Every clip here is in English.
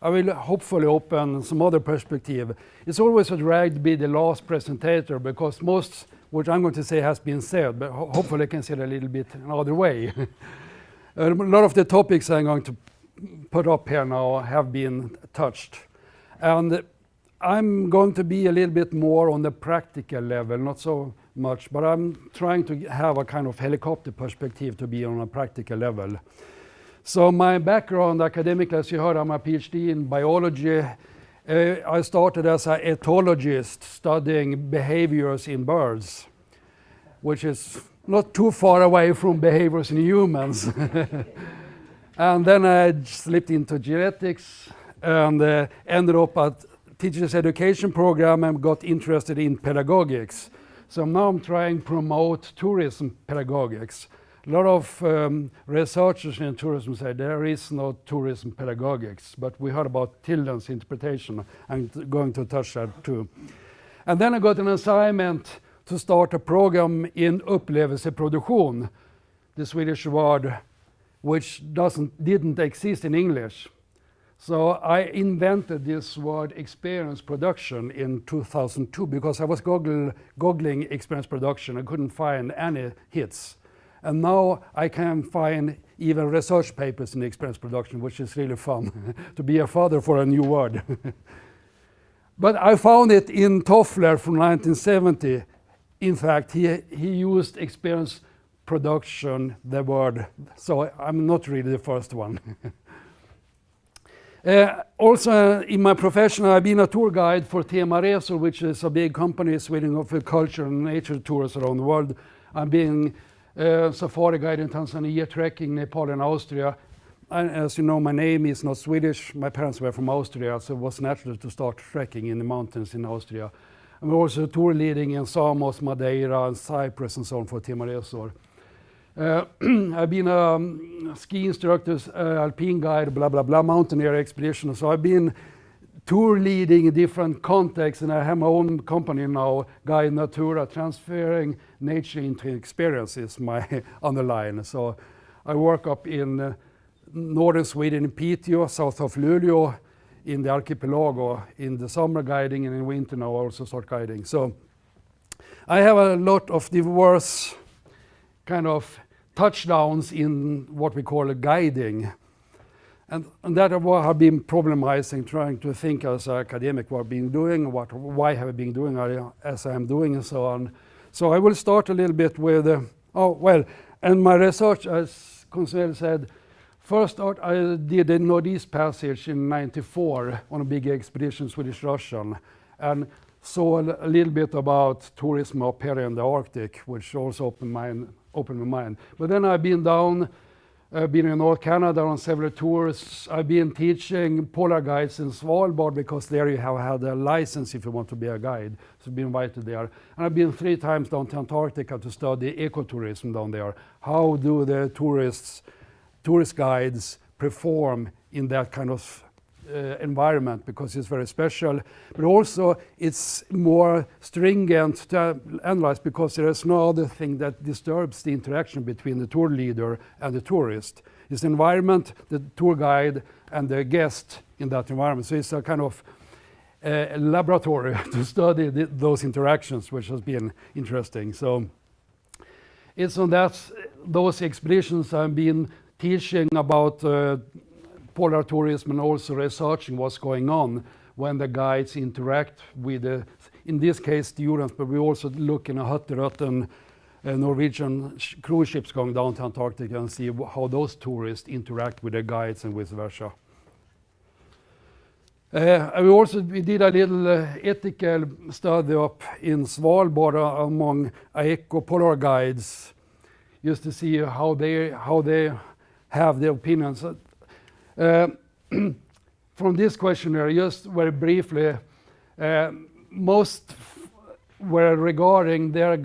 I will hopefully open some other perspective. It's always a drag to be the last presentator because most what I'm going to say has been said, but hopefully I can say it a little bit another way. A lot of the topics I'm going to put up here now have been touched. And I'm going to be a little bit more on the practical level, not so much, but I'm trying to have a kind of helicopter perspective to be on a practical level. So my background academically, as you heard, I'm a PhD in biology. I started as an ethologist studying behaviors in birds, which is not too far away from behaviors in humans. And then I slipped into genetics and ended up at teachers education program and got interested in pedagogics. So now I'm trying to promote tourism pedagogics. A lot of researchers in tourism say there is no tourism pedagogics, but we heard about Tilden's interpretation. I'm going to touch that too. And then I got an assignment to start a program in upplevelseproduktion, the Swedish word which didn't exist in English. So I invented this word experience production in 2002 because I was googling experience production. I couldn't find any hits. And now I can find even research papers in experience production, which is really fun to be a father for a new word. But I found it in Toffler from 1970. In fact, he used experience production, the word, so I'm not really the first one. Also, in my profession, I've been a tour guide for Tema Resor, which is a big company in Sweden for culture and nature tours around the world. I'm being safari guide in Tanzania, trekking, Nepal and Austria. And as you know, my name is not Swedish. My parents were from Austria, so it was natural to start trekking in the mountains in Austria. I'm also tour leading in Samos, Madeira, and Cyprus and so on for Tema Resor. I've been a ski instructor, alpine guide, blah, blah, blah, mountaineer expedition. So I've been tour leading in different contexts, and I have my own company now, Guide Natura, transferring nature into experience is my underline. So I work up in northern Sweden, in Piteå, south of Luleå, in the archipelago, in the summer guiding, and in winter now I also start guiding. So I have a lot of diverse kind of touchdowns in what we call guiding. And that is what I've been problematizing, trying to think as an academic what I've been doing, why have I been doing as I'm doing and so on. So I will start a little bit with, and my research, as Consuelo said, first I did the Northeast Passage in '94 on a big expedition, Swedish-Russian, and saw a little bit about tourism up here in the Arctic, which also opened my mind. But then I've been down, been in North Canada on several tours. I've been teaching polar guides in Svalbard because there you have had a license if you want to be a guide. So I've been invited there. And I've been 3 times down to Antarctica to study ecotourism down there. How do the tourist guides perform in that kind of environment, because it's very special, but also it's more stringent to analyze because there is no other thing that disturbs the interaction between the tour leader and the tourist. It's the environment, the tour guide, and the guest in that environment. So it's a kind of laboratory to study those interactions, which has been interesting. So it's on those expeditions I've been teaching about polar tourism and also researching what's going on when the guides interact with, in this case, students, but we also look in a Hutterötten Norwegian cruise ships going down to Antarctica and see how those tourists interact with the guides and vice versa. We did a little ethical study up in Svalbard among eco-polar guides, just to see how they have their opinions. From this questionnaire, just very briefly, most were regarding their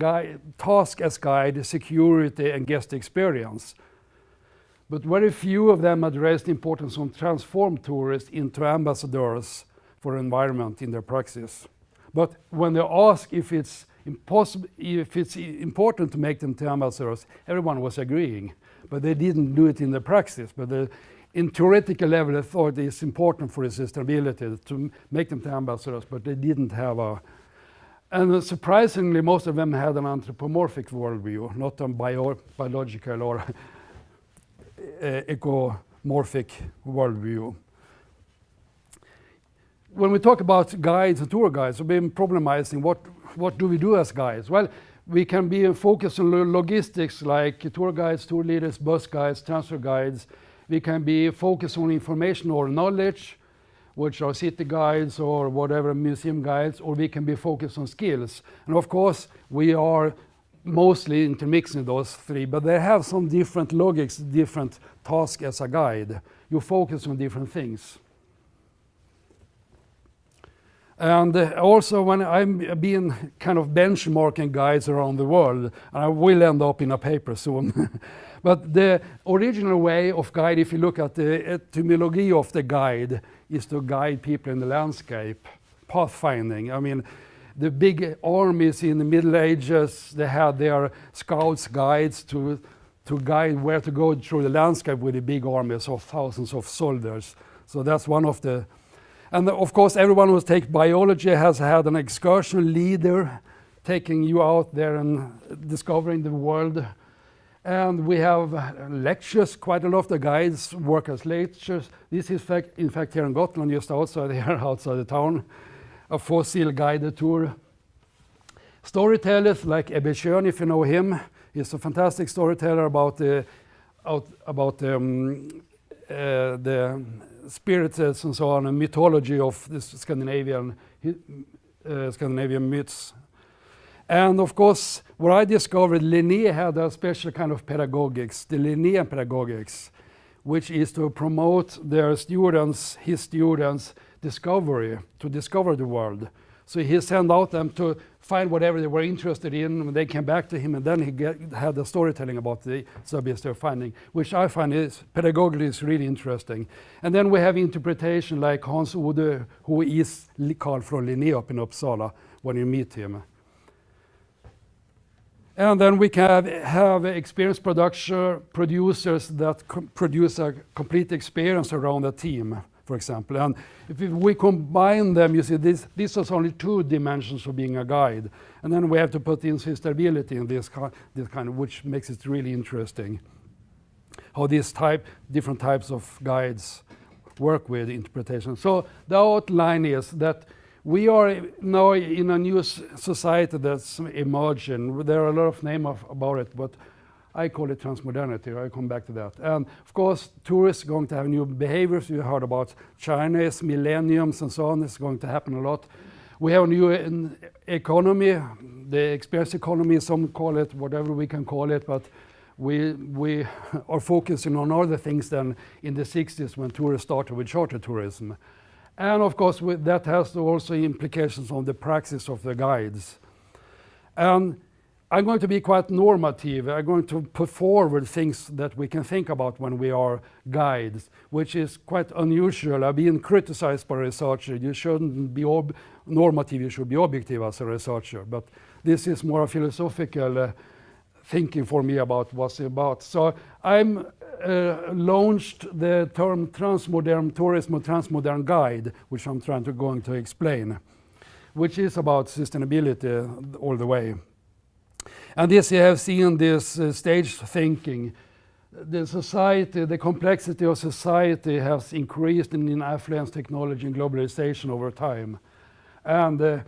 task as guide, security and guest experience. But very few of them addressed the importance of transform tourists into ambassadors for environment in their praxis. But when they ask if it's important to make them to ambassadors, everyone was agreeing, but they didn't do it in the praxis. But in theoretical level, they thought it's important for the sustainability to make them to ambassadors, but they didn't have a... And surprisingly, most of them had an anthropomorphic worldview, not a biological or ecomorphic worldview. When we talk about guides and tour guides, we've been problematizing what do we do as guides? Well, we can be focused on logistics like tour guides, tour leaders, bus guides, transfer guides. We can be focused on information or knowledge, which are city guides or whatever, museum guides, or we can be focused on skills. And of course, we are mostly intermixing those three, but they have some different logics, different tasks as a guide. You focus on different things. And also when I'm being kind of benchmarking guides around the world, and I will end up in a paper soon. But the original way of guide, if you look at the etymology of the guide, is to guide people in the landscape, pathfinding. I mean, the big armies in the Middle Ages, they had their scouts, guides to guide where to go through the landscape with the big armies of thousands of soldiers. So that's one of the... And of course, everyone who takes biology has had an excursion leader taking you out there and discovering the world. And we have lectures, quite a lot of the guides work as lectures. This is in fact here in Gotland, just outside here, outside the town, a fossil guided tour. Storytellers like Ebbe Schön, if you know him, he's a fantastic storyteller about the spirits and so on, and mythology of the Scandinavian myths. And of course, what I discovered, Linné had a special kind of pedagogics, the Linnéan pedagogics, which is to promote his students' discovery, to discover the world. So he sent out them to find whatever they were interested in, and they came back to him, and then he had the storytelling about the subjects they're finding, which I find is pedagogically is really interesting. And then we have interpretation like Hans Ode, who is Carl from Linné up in Uppsala, when you meet him. And then we can have experienced producers that produce a complete experience around a team, for example. And if we combine them, you see, this is only 2 dimensions of being a guide. And then we have to put in sustainability in this kind of, which makes it really interesting. How different types of guides work with interpretation. So the outline is that we are now in a new society that's emerging. There are a lot of names about it, but I call it transmodernity. I'll come back to that. And of course, tourists are going to have new behaviors. You heard about Chinese millenniums and so on. It's going to happen a lot. We have a new economy, the experience economy, some call it, whatever we can call it, but we are focusing on other things than in the 60s when tourists started with charter tourism. And of course, that has also implications on the praxis of the guides. And I'm going to be quite normative. I'm going to put forward things that we can think about when we are guides, which is quite unusual. I've been criticized by researchers. You shouldn't be normative, you should be objective as a researcher. But this is more a philosophical thinking for me about what's about. So I'm launched the term transmodern tourism or transmodern guide, which I'm going to explain, which is about sustainability all the way. And this you have seen this stage thinking. The society, the complexity of society has increased in affluence, technology and globalization over time. And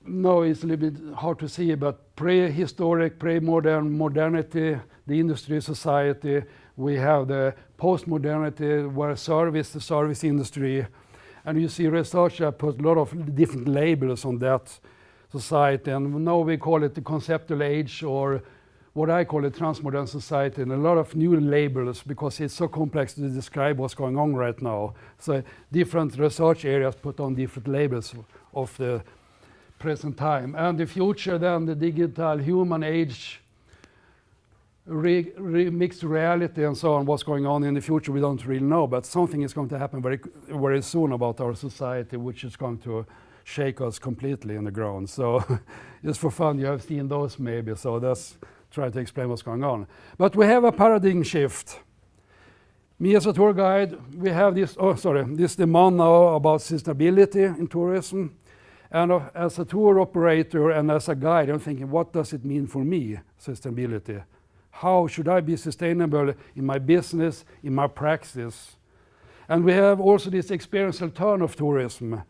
now it's a little bit hard to see, but prehistoric, pre-modern, modernity, the industry society, we have the post-modernity where the service industry, and you see researchers put a lot of different labels on that society, and now we call it the conceptual age, or what I call a transmodern society, and a lot of new labels because it's so complex to describe what's going on right now. So different research areas put on different labels of the present time. And the future then, the digital human age, mixed reality and so on, what's going on in the future we don't really know, but something is going to happen very, very soon about our society, which is going to shake us completely in the ground. So just for fun, you have seen those maybe, so that's try to explain what's going on. But we have a paradigm shift. Me as a tour guide, we have this demand now about sustainability in tourism. And as a tour operator and as a guide, I'm thinking, what does it mean for me, sustainability? How should I be sustainable in my business, in my practice? And we have also this experiential turn of tourism.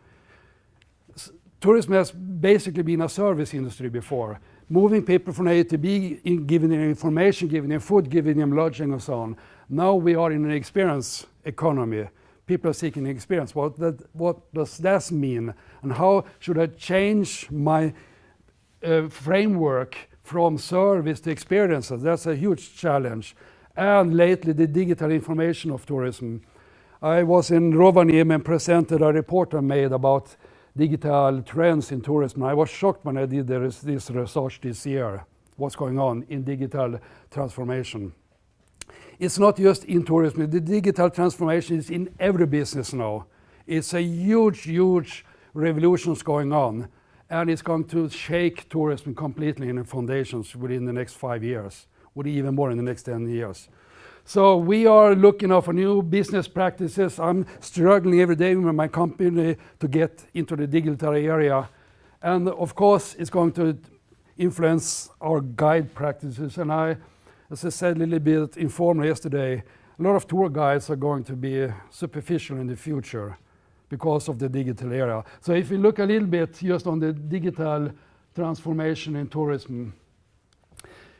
Tourism has basically been a service industry before, moving people from A to B, giving them information, giving them food, giving them lodging and so on. Now we are in an experience economy. People are seeking experience. What does that mean? And how should I change my framework from service to experiences? That's a huge challenge. And lately, the digital information of tourism. I was in Rovaniemi and presented a report I made about digital trends in tourism. I was shocked when I did this research this year, what's going on in digital transformation. It's not just in tourism. The digital transformation is in every business now. It's a huge, huge revolution going on, and it's going to shake tourism completely in the foundations within the next 5 years, or even more in the next 10 years. So we are looking out for new business practices. I'm struggling every day with my company to get into the digital area. And of course, it's going to influence our guide practices. And as I said a little bit informally yesterday, a lot of tour guides are going to be superficial in the future because of the digital era. So if we look a little bit just on the digital transformation in tourism,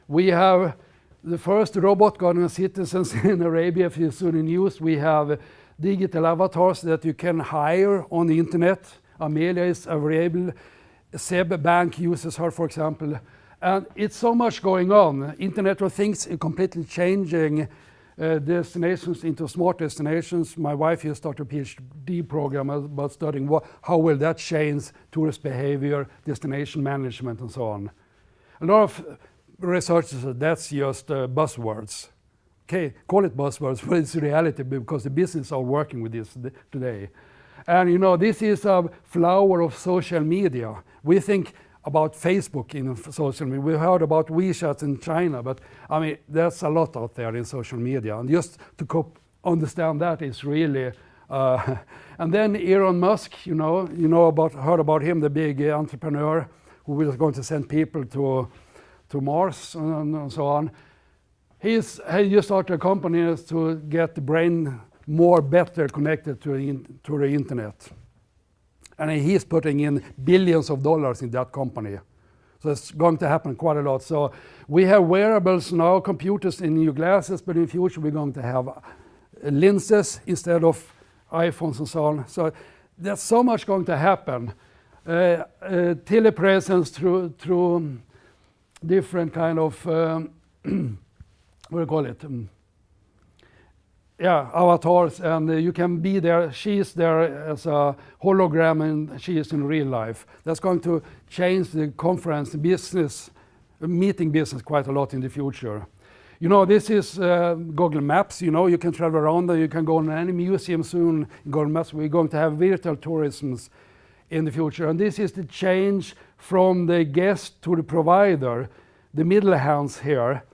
we have the first robot guiding citizens in Arabia. If you saw the news, we have digital avatars that you can hire on the internet. Amelia is available. SEB Bank uses her, for example. And it's so much going on. Internet of Things is completely changing destinations into smart destinations. My wife here started a PhD program about studying how will that change tourist behavior, destination management, and so on. A lot of researchers say that's just buzzwords. Okay, call it buzzwords, but it's reality because the business are working with this today. And you know, this is a flower of social media. We think about Facebook in social media. We heard about WeChat in China, but I mean, there's a lot out there in social media. And just to understand that is really, and then Elon Musk, heard about him, the big entrepreneur who was going to send people to Mars and so on. He just started a company to get the brain better connected to the internet. And he's putting in billions of dollars in that company. So it's going to happen quite a lot. So we have wearables now, computers in new glasses, but in the future we're going to have lenses instead of iPhones and so on. So there's so much going to happen. Telepresence through different kind of, what do you call it? Avatars, and you can be there. She is there as a hologram, and she is in real life. That's going to change the conference business, meeting business quite a lot in the future. You know, this is Google Maps. You know, you can travel around there. You can go in any museum soon in Google Maps. We're going to have virtual tourism in the future, and this is the change from the guest to the provider, the middle hands here,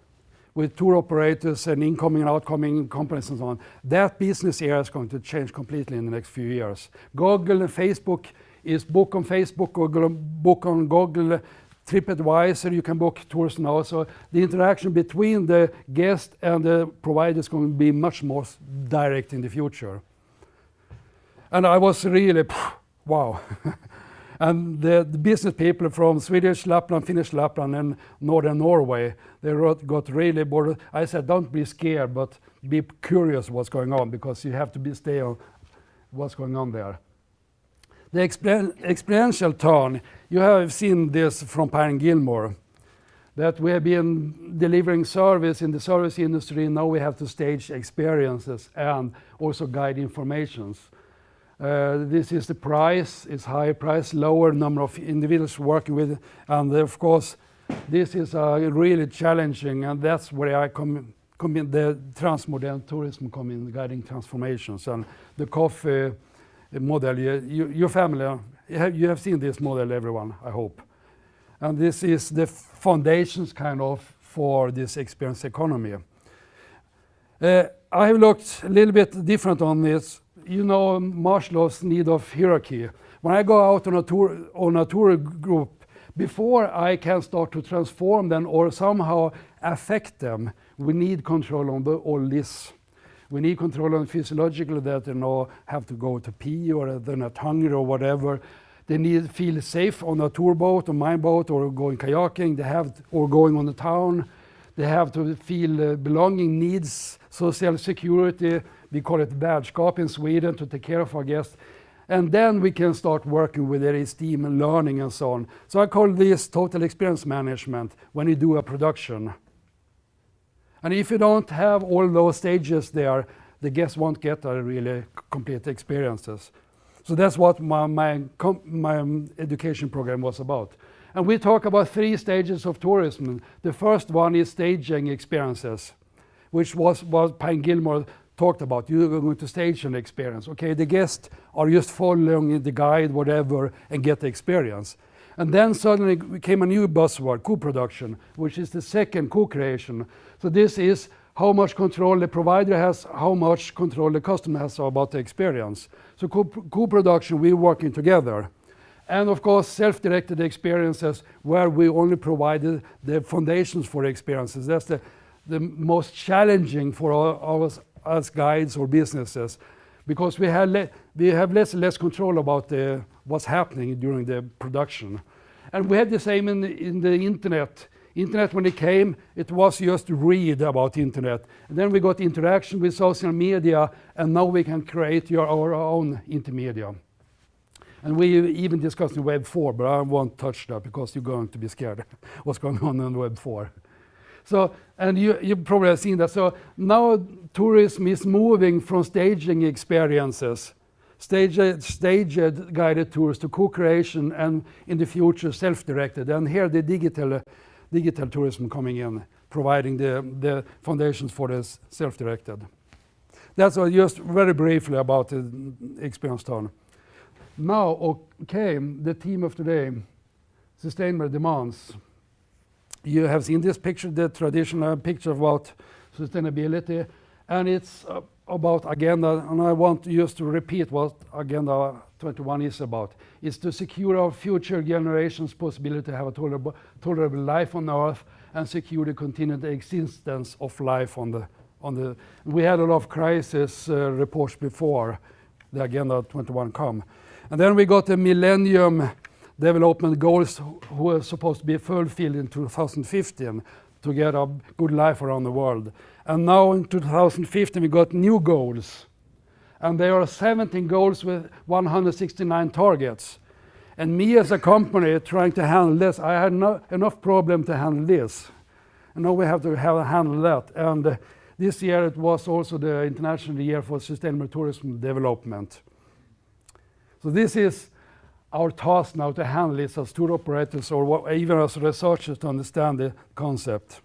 with tour operators and incoming and outgoing companies and so on. That business area is going to change completely in the next few years. Google and Facebook is book on Facebook, Google book on Google, TripAdvisor, you can book tours now. So the interaction between the guest and the provider is going to be much more direct in the future. And I was really, wow. And the business people from Swedish Lapland, Finnish Lapland, and northern Norway, they got really bored. I said, don't be scared, but be curious what's going on, because you have to stay on what's going on there. The experiential turn, you have seen this from Pine Gilmore, that we have been delivering service in the service industry. Now we have to stage experiences and also guide informations. This is the price, it's higher price, lower number of individuals working with, and of course this is really challenging, and that's where I come in, the transmodern tourism come in, guiding transformations, and the coffee model. Your family, you have seen this model, everyone, I hope. And this is the foundations kind of for this experience economy. I have looked a little bit different on this. You know Maslow's need of hierarchy. When I go out on a tour group, before I can start to transform them or somehow affect them, we need control on all this. We need control on physiological that they know have to go to pee or they're not hungry or whatever. They need to feel safe on a tour boat or mine boat or going kayaking. Or going on the town. They have to feel belonging, needs, social security. We call it värdskap in Sweden, to take care of our guests. And then we can start working with their esteem and learning and so on. So I call this total experience management when you do a production. And if you don't have all those stages there, the guests won't get a really complete experiences. So that's what my education program was about. And we talk about 3 stages of tourism. The first one is staging experiences, which was what Pine Gilmore talked about. You're going to stage an experience. Okay, the guests are just following the guide, whatever, and get the experience. And then suddenly came a new buzzword, co-production, which is the second co-creation. So this is how much control the provider has, how much control the customer has about the experience. So co-production, we're working together. And of course, self-directed experiences where we only provided the foundations for the experiences. That's the most challenging for us guides or businesses, because we have less and less control about what's happening during the production. And we had the same in the internet. Internet, when it came, it was just read about internet. And then we got interaction with social media, and now we can create our own intermedia. And we even discussed in Web 4, but I won't touch that because you're going to be scared what's going on in Web 4. So, and you probably have seen that. So now tourism is moving from staging experiences, staged guided tours, to co-creation, and in the future self-directed. And here the digital tourism coming in, providing the foundations for this self-directed. That's just very briefly about the experience turn. Now, okay, the theme of today, sustainable demands. You have seen this picture, the traditional picture about sustainability, and it's about agenda, and I want just to repeat what Agenda 21 is about. It's to secure our future generations' possibility to have a tolerable life on Earth and secure the continued existence of life on the. We had a lot of crisis reports before the Agenda 21 come. And then we got the Millennium Development Goals who are supposed to be fulfilled in 2015 to get a good life around the world. And now in 2015 we got new goals. And there are 17 goals with 169 targets. And me as a company trying to handle this, I had enough problem to handle this. And now we have to handle that. And this year it was also the International Year for Sustainable Tourism Development. So this is our task now to handle this as tour operators or even as researchers to understand the concept.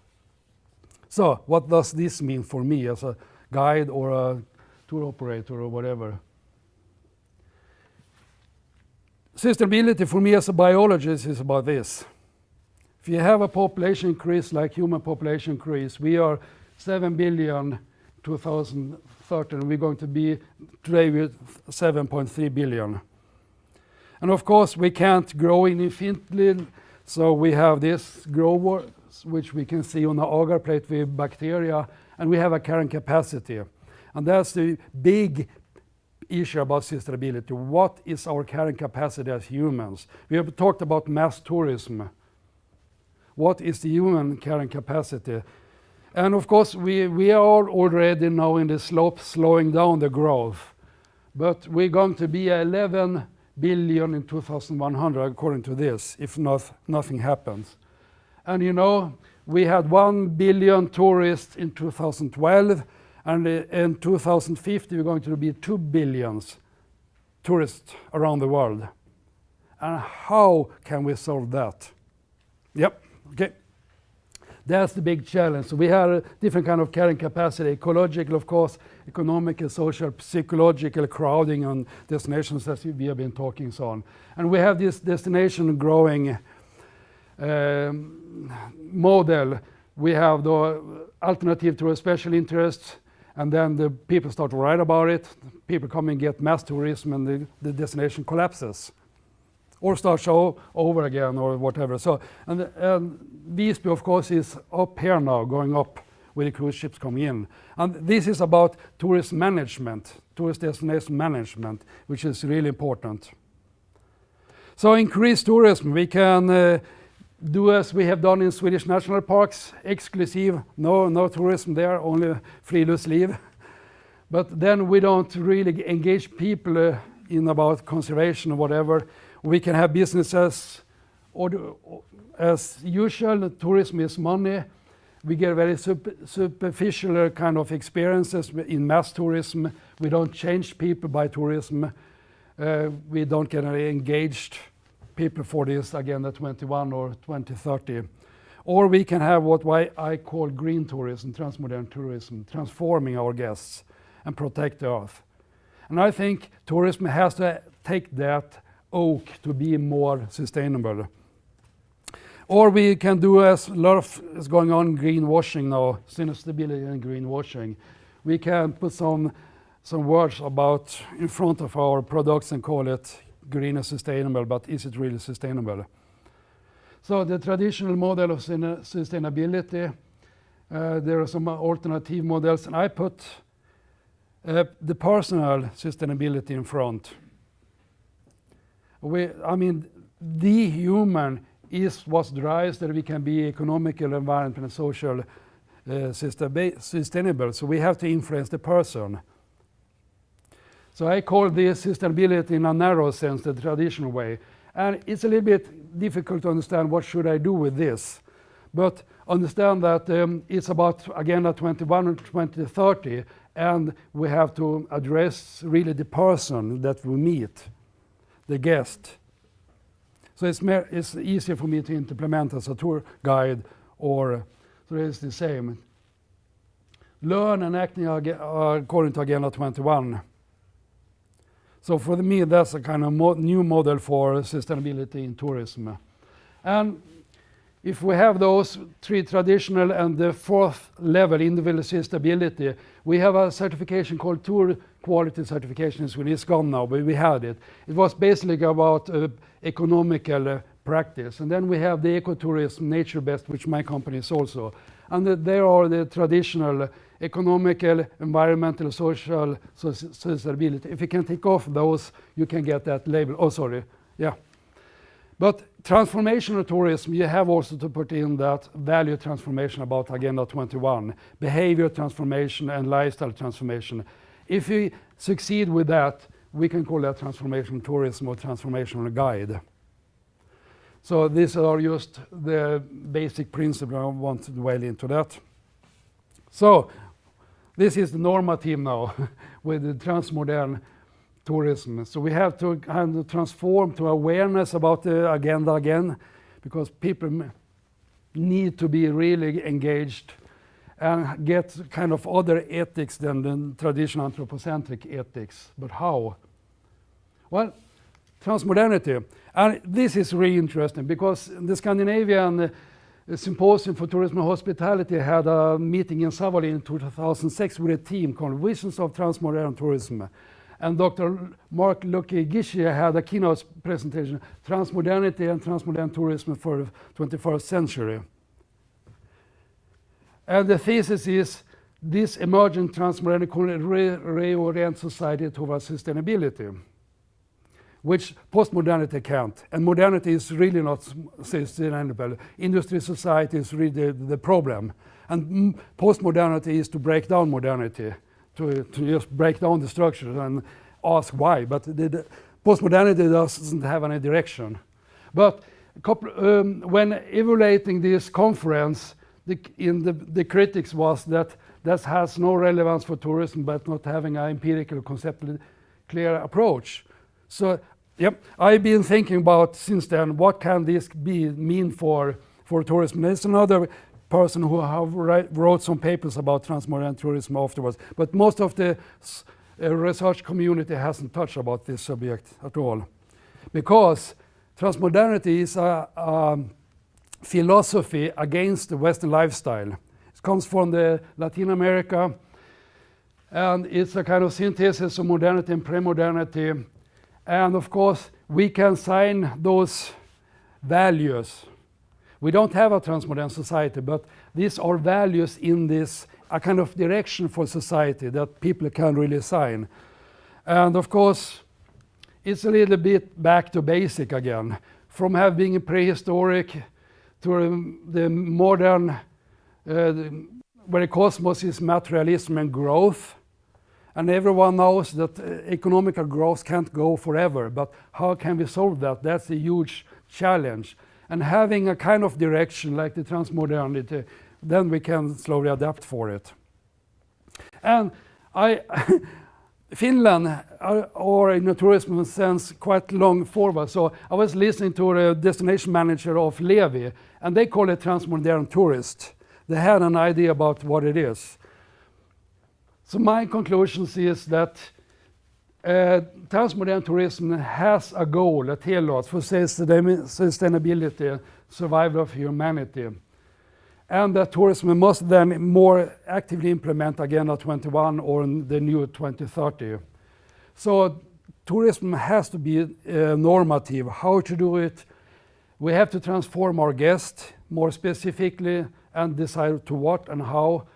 So what does this mean for me as a guide or a tour operator or whatever? Sustainability for me as a biologist is about this. If you have a population increase like human population increase, we are 7 billion 2030, we're going to be today with 7.3 billion. And of course we can't grow infinitely, so we have this growers, which we can see on the agar plate with bacteria, and we have a carrying capacity. And that's the big issue about sustainability. What is our carrying capacity as humans? We have talked about mass tourism. What is the human carrying capacity? And of course we are already now in the slope slowing down the growth. But we're going to be 11 billion in 2100 according to this, if nothing happens. And you know, we had 1 billion tourists in 2012, and in 2050 we're going to be 2 billion tourists around the world. And how can we solve that? Yep, okay. That's the big challenge. So we have a different kind of carrying capacity, ecological, of course, economical, social, psychological, crowding on destinations as we have been talking so on. And we have this destination growing model. We have the alternative to a special interest, and then the people start to write about it. People come and get mass tourism, and the destination collapses, or starts over again, or whatever. So, and Visby, of course, is up here now, going up with the cruise ships coming in. And this is about tourist management, tourist destination management, which is really important. So increase tourism. We can do as we have done in Swedish national parks, exclusive, no tourism there, only friluftsliv. But then we don't really engage people in about conservation or whatever. We can have businesses, as usual, tourism is money. We get very superficial kind of experiences in mass tourism. We don't change people by tourism. We don't get engaged people for this Agenda 21 or 2030. Or we can have what I call green tourism, transmodern tourism, transforming our guests and protect the earth. And I think tourism has to take that oak to be more sustainable. Or we can do, as a lot of is going on, greenwashing now, sustainability and greenwashing. We can put some words about in front of our products and call it green and sustainable, but is it really sustainable? So the traditional model of sustainability, there are some alternative models, and I put the personal sustainability in front. The human is what drives that we can be economical, environmental, and social sustainable. So we have to influence the person. So I call this sustainability in a narrow sense, the traditional way. And it's a little bit difficult to understand what should I do with this. But understand that it's about Agenda 21 and 2030, and we have to address really the person that we meet, the guest. So it's easier for me to implement as a tour guide, or so it's the same. Learn and acting according to Agenda 21. So for me, that's a kind of new model for sustainability in tourism. And if we have those three traditional and the fourth level, individual sustainability, we have a certification called Tour Quality Certification in Sweden. It's gone now, but we had it. It was basically about economical practice. And then we have the ecotourism, Nature Best, which my company is also. And there are the traditional economical, environmental, social sustainability. If you can tick off those, you can get that label. Oh, sorry. Yeah. But transformational tourism, you have also to put in that value transformation about Agenda 21, behavior transformation and lifestyle transformation. If we succeed with that, we can call that transformational tourism or transformational guide. So these are just the basic principles. I want to dwell into that. So this is the normative now with the transmodern tourism. So we have to kind of transform to awareness about the agenda again, because people need to be really engaged and get kind of other ethics than the traditional anthropocentric ethics. But how? Well, transmodernity. And this is really interesting because the Scandinavian Symposium for Tourism and Hospitality had a meeting in Savoy in 2006 with a team called Visions of Transmodern Tourism. And Dr. Mark Lucky-Gishi had a keynote presentation, Transmodernity and Transmodern Tourism for the 21st century. And the thesis is this emerging transmodernity could reorient society towards sustainability, which postmodernity can't. And modernity is really not sustainable. Industry society is really the problem. And postmodernity is to break down modernity, to just break down the structure and ask why. But the postmodernity doesn't have any direction. But when evaluating this conference, the critics was that has no relevance for tourism, but not having an empirical, conceptually clear approach. So, yep, I've been thinking about since then, what can this mean for tourism? There's another person who wrote some papers about transmodern tourism afterwards, but most of the research community hasn't touched about this subject at all. Because transmodernity is a philosophy against the Western lifestyle. It comes from the Latin America, And it's a kind of synthesis of modernity and pre-modernity. And of course, we can sign those values. We don't have a transmodern society, but these are values in this, a kind of direction for society that people can really sign. And of course, it's a little bit back to basic again. From having prehistoric to the modern, where the cosmos is materialism and growth. And everyone knows that economical growth can't go forever, but how can we solve that? That's a huge challenge. And having a kind of direction like the transmodernity, then we can slowly adapt for it. And Finland are in a tourism sense quite long forward. So I was listening to the destination manager of Levi, and they call it transmodern tourist. They had an idea about what it is. So my conclusion is that transmodern tourism has a goal, a helhet for sustainability, survival of humanity. And that tourism must then more actively implement Agenda 21 or the new 2030. So tourism has to be normative. How to do it? We have to transform our guests more specifically and decide to what and how,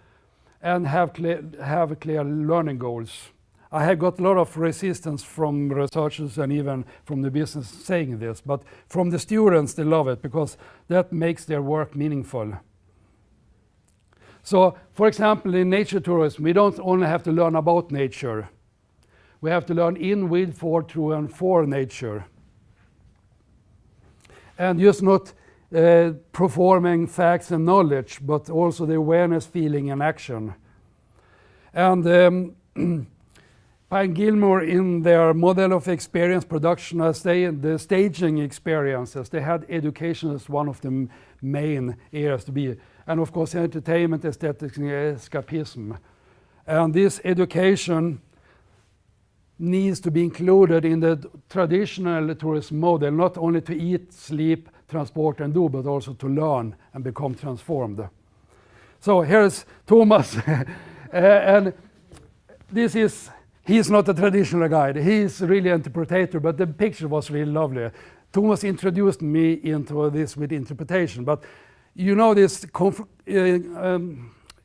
and have clear learning goals. I have got a lot of resistance from researchers and even from the business saying this, but from the students they love it because that makes their work meaningful. So, for example, in nature tourism, we don't only have to learn about nature. We have to learn in, with, for, through, and for nature. And just not performing facts and knowledge, but also the awareness, feeling, and action. And Pine Gilmore, in their model of experience production, the staging experiences, they had education as one of the main areas to be. And of course, entertainment, aesthetics, and escapism. And this education needs to be included in the traditional tourism model, not only to eat, sleep, transport, and do, but also to learn and become transformed. So here's Thomas. And this is, he's not a traditional guide. He's really an interpreter, but the picture was really lovely. Thomas introduced me into this with interpretation, but you know this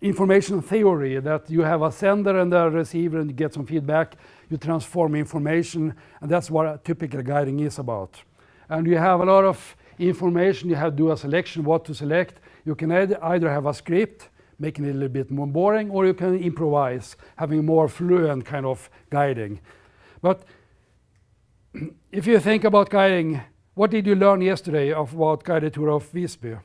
information theory that you have a sender and a receiver and you get some feedback, you transform information, and that's what typical guiding is about. And you have a lot of information, you have to do a selection, what to select. You can either have a script, making it a little bit more boring, or you can improvise, having more fluent kind of guiding. But if you think about guiding, what did you learn yesterday about guided tour of Visby?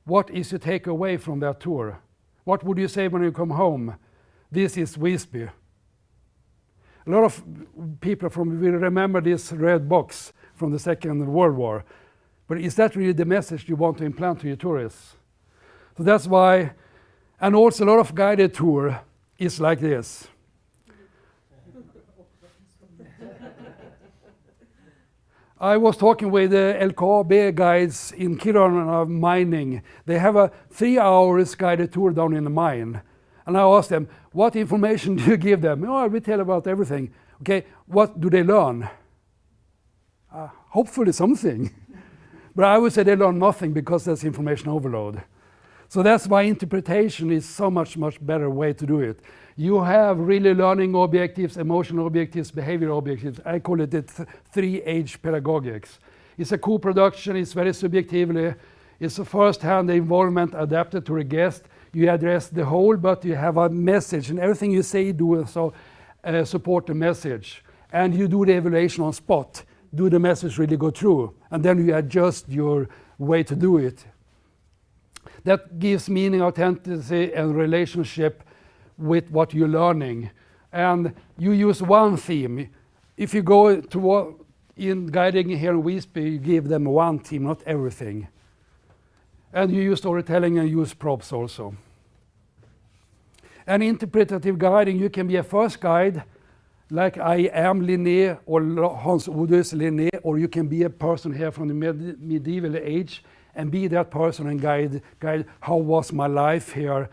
What is your takeaway from that tour? What would you say when you come home? This is Visby. A lot of people will remember this red box from the Second World War. But is that really the message you want to implant to your tourists? So that's why, and also a lot of guided tour is like this. I was talking with the LKAB guides in Kiruna mining. They have a 3 hours guided tour down in the mine. And I asked them, what information do you give them? Oh, we tell about everything. Okay, what do they learn? Hopefully something. But I would say they learn nothing because there's information overload. So that's why interpretation is so much better way to do it. You have really learning objectives, emotional objectives, behavior objectives. I call it the 3H pedagogics. It's a co-production, it's very subjectively, it's a first-hand involvement adapted to a guest. You address the whole, but you have a message, and everything you say, do so support the message. And you do the evaluation on spot. Do the message really go through? And then you adjust your way to do it. That gives meaning, authenticity, and relationship with what you're learning. And you use one theme. If you go to in guiding here in Visby, you give them one theme, not everything. And you use storytelling and use props also. And interpretative guiding, you can be a first guide, like I am Linné or Hans Odus Linné, or you can be a person here from the medieval age and be that person and guide how was my life here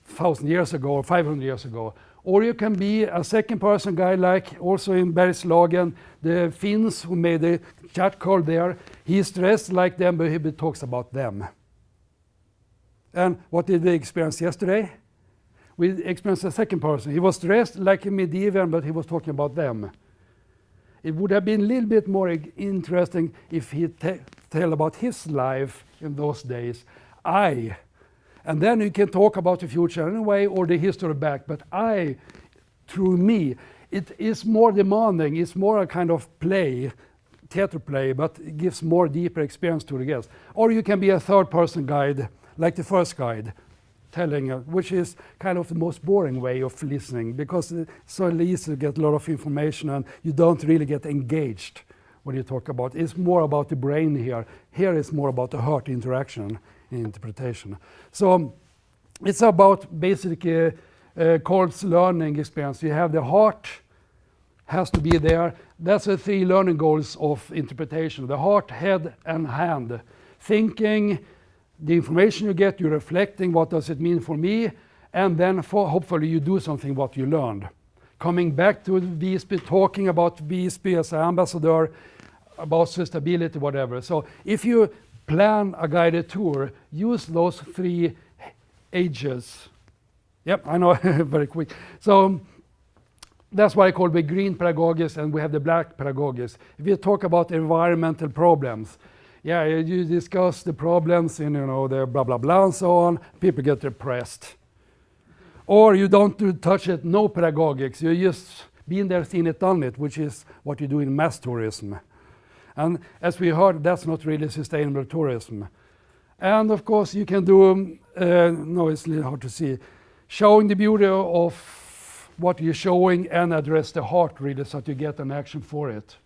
1,000 years ago or 500 years ago. Or you can be a second person guy, like also in Bergslagen, the Finns who made the chat call there. He's dressed like them, but he talks about them. And what did we experience yesterday? We experienced a second person. He was dressed like a medieval, but he was talking about them. It would have been a little bit more interesting if he tell about his life in those days. And then you can talk about the future anyway or the history back. But through me, it is more demanding. It's more a kind of play, theater play, but it gives more deeper experience to the guest. Or you can be a third person guide, like the first guide, telling, which is kind of the most boring way of listening, because it's so easy to get a lot of information and you don't really get engaged when you talk about it. It's more about the brain here. Here it's more about the heart interaction in interpretation. So it's about basically Kolb's learning experience. You have the heart has to be there. That's the 3 learning goals of interpretation: the heart, head, and hand. Thinking, the information you get, you're reflecting, what does it mean for me? And then hopefully you do something what you learned. Coming back to Visby, talking about Visby as an ambassador, about sustainability, whatever. So if you plan a guided tour, use those 3 ages. Yep, I know, very quick. So that's why I call it green pedagogics, and we have the black pedagogics. If you talk about environmental problems, yeah, you discuss the problems in, the blah, blah, blah, and so on. People get depressed. Or you don't touch it, no pedagogics. You just been there, seen it, done it, which is what you do in mass tourism. And as we heard, that's not really sustainable tourism. And of course, you can do, no, it's a little hard to see, showing the beauty of what you're showing and address the heart really so that you get an action for it.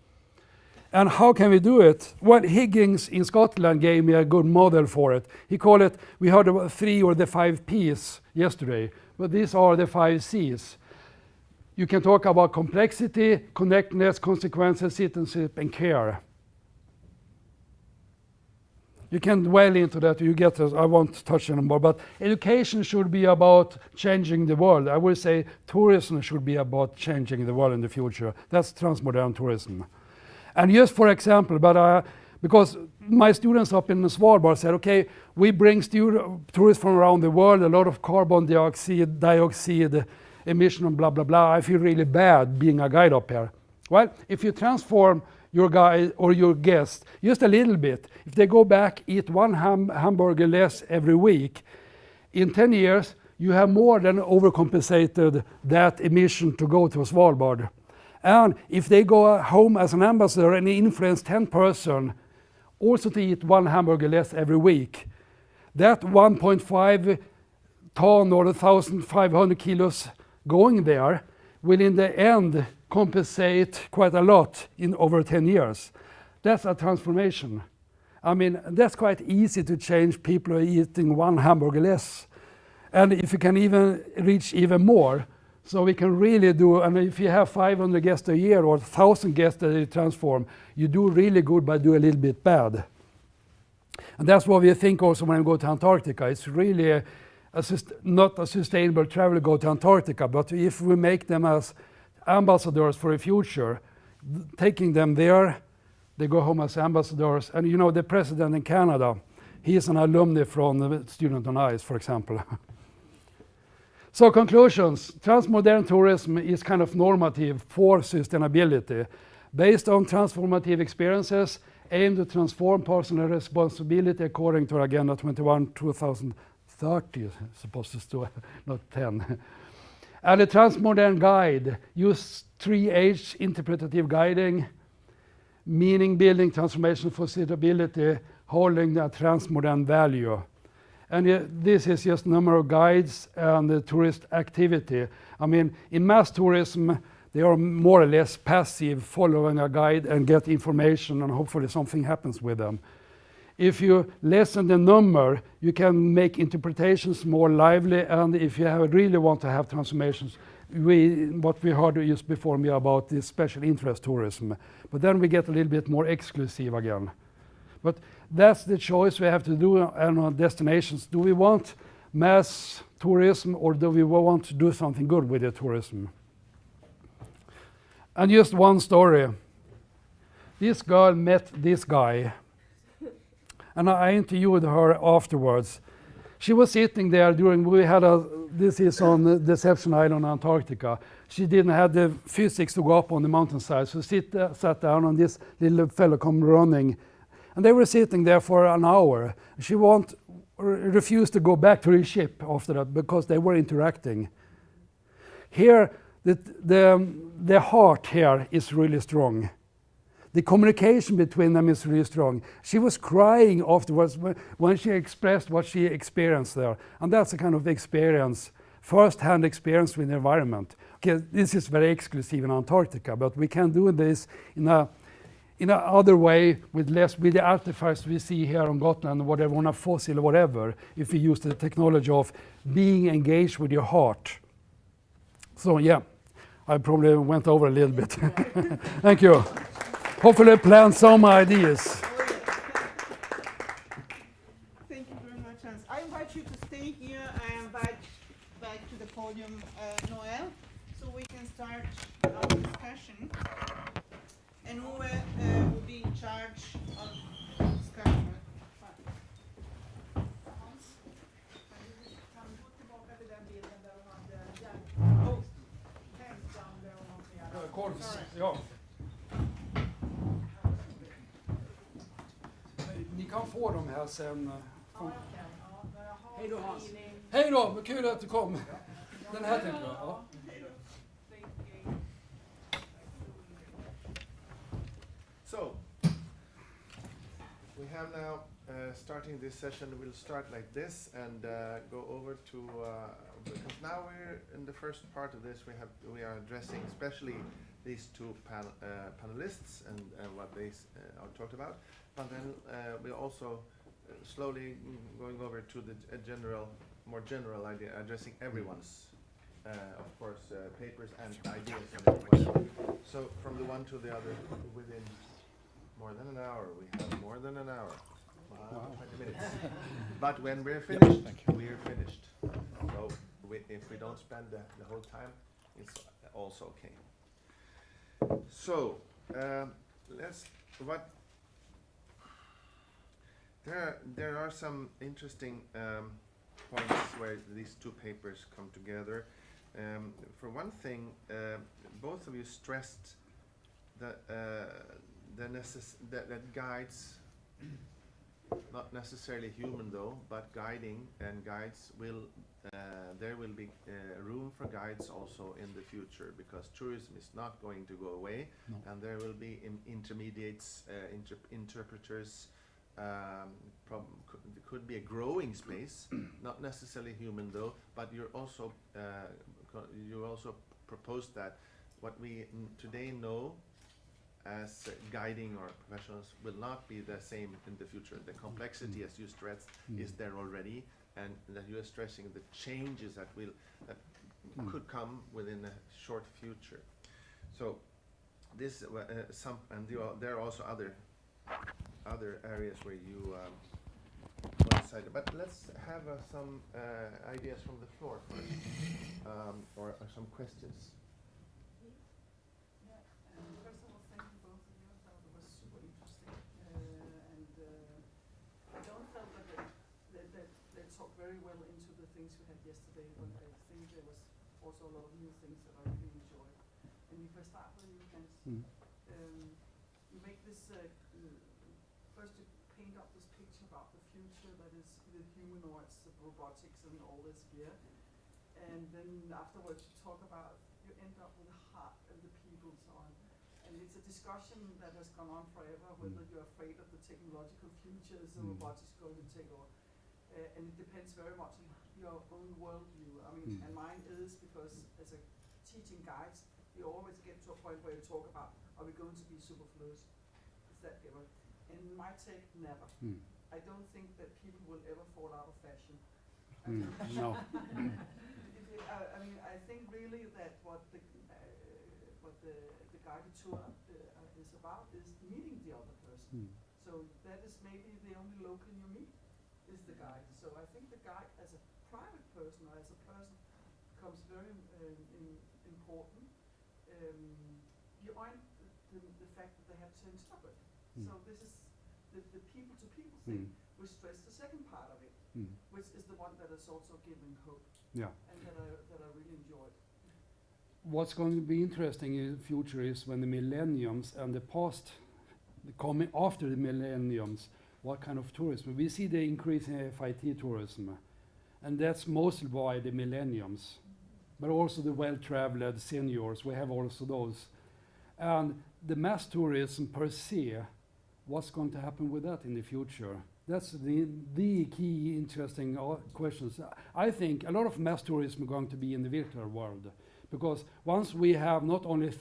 And how can we do it? Well, Higgins in Scotland gave me a good model for it. He called it, we heard about 3 or the 5 Ps yesterday, but these are the 5 Cs. You can talk about complexity, connectedness, consequences, citizenship, and care. You can dwell into that, you get this, I won't touch it anymore, but education should be about changing the world. I would say tourism should be about changing the world in the future. That's transmodern tourism. And just for example, because my students up in Svalbard said, okay, we bring tourists from around the world, a lot of carbon dioxide emission and blah, blah, blah. I feel really bad being a guide up here. Well, if you transform your guide or your guest just a little bit, if they go back, eat 1 hamburger less every week, in 10 years, you have more than overcompensated that emission to go to Svalbard. And if they go home as an ambassador and influence 10 person also to eat 1 hamburger less every week, that 1.5 ton or 1,500 kilos going there will in the end compensate quite a lot in over 10 years. That's a transformation. I mean, that's quite easy to change. People are eating 1 hamburger less. And if you can even reach even more, so we can really do, and if you have 500 guests a year or 1,000 guests that you transform, you do really good by doing a little bit bad. And that's what we think also when we go to Antarctica. It's really not a sustainable travel to go to Antarctica, but if we make them as ambassadors for the future, taking them there, they go home as ambassadors. And the president in Canada, he is an alumni from the Student on Ice, for example. So conclusions, transmodern tourism is kind of normative for sustainability, based on transformative experiences, aimed to transform personal responsibility according to Agenda 21 2030, supposed to do, not 10. And the transmodern guide use 3H interpretative guiding, meaning building, transformation for suitability, holding a transmodern value. And this is just number of guides and the tourist activity. I mean, in mass tourism, they are more or less passive, following a guide and get information, and hopefully something happens with them. If you lessen the number, you can make interpretations more lively, and if you really want to have transformations, what we heard just before me about this special interest tourism. But then we get a little bit more exclusive again. But that's the choice we have to do on our destinations. Do we want mass tourism, or do we want to do something good with the tourism? And just one story. This girl met this guy, and I interviewed her afterwards. She was sitting there this is on Deception Island, Antarctica. She didn't have the physics to go up on the mountainside, so sat down, and this little fellow come running. And they were sitting there for an hour. She refused to go back to the ship after that because they were interacting. Here, the heart here is really strong. The communication between them is really strong. She was crying afterwards when she expressed what she experienced there. And that's a kind of experience, first-hand experience with the environment. Okay, this is very exclusive in Antarctica, but we can do this in a other way with the artifacts we see here on Gotland, whatever, on a fossil or whatever, if we use the technology of being engaged with your heart. So yeah, I probably went over a little bit. Thank you. Hopefully plant some ideas. Thank you very much, Hans. I invite you to stay here. I invite back to the podium Noel, so we can start our discussion. And who will be in charge of the discussion? Hans, kan du gå tillbaka till den bilden där de hade hemsam där de har flera? Ja. Ni kan få dem här sen. Hej då, Hans. Hej då, vad kul att du kom. Den här tänker jag. Ja. So, we have now, starting this session, we'll start like this and go over to, because now we're in the first part of this, we are addressing especially these two panelists and what they talked about, but then we're also slowly going over to the more general idea, addressing everyone's, of course, papers and ideas and whatever. So from the one to the other within more than an hour. We have more than an hour. Wow. 20 minutes. But when we're finished, we're finished. So if we don't spend the whole time, it's also okay. So there are some interesting points where these two papers come together. For one thing, both of you stressed that that guides, not necessarily human though, but guiding and guides will, there will be room for guides also in the future, because tourism is not going to go away, and there will be intermediates, interpreters, could be a growing space, not necessarily human though, but you also proposed that what we today know as guiding or professionals will not be the same in the future. The complexity, as you stressed, is there already, and that you are stressing the changes that could come within a short future. So this there are also other areas where you decided. But let's have some ideas from the floor first, or some questions. Very well into the things we had yesterday, but I think there was also a lot of new things that I really enjoyed. And if I start with you, Hans, you make this, first you paint up this picture about the future that is the humanoids, the robotics and all this gear. And then afterwards you talk about, you end up with the heart and the people and so on. And it's a discussion that has gone on forever, whether you're afraid of the technological future, is the robotics going to take over. And it depends very much on your own worldview. I mean, and mine is because as a teaching guides, you always get to a point where you talk about, are we going to be superfluous? Is that ever? And my take, never. I don't think that people will ever fall out of fashion. No. I mean, I think really that what the guided tour is about is meeting the other person. So that is maybe the only local you meet. Is the guide. So I think the guide as a private person or as a person becomes very important. Beyond the fact that they have to interpret. Mm. So this is the people-to-people thing, we stress the second part of it, which is the one that is also giving hope, Yeah. and that I really enjoyed. What's going to be interesting in the future is when the millenniums and the past, coming after the millenniums, what kind of tourism. We see the increase in FIT tourism, and that's mostly by the millenniums, but also the well-traveled seniors. We have also those. And the mass tourism per se, what's going to happen with that in the future? That's the key interesting questions. I think a lot of mass tourism are going to be in the virtual world, because once we have not only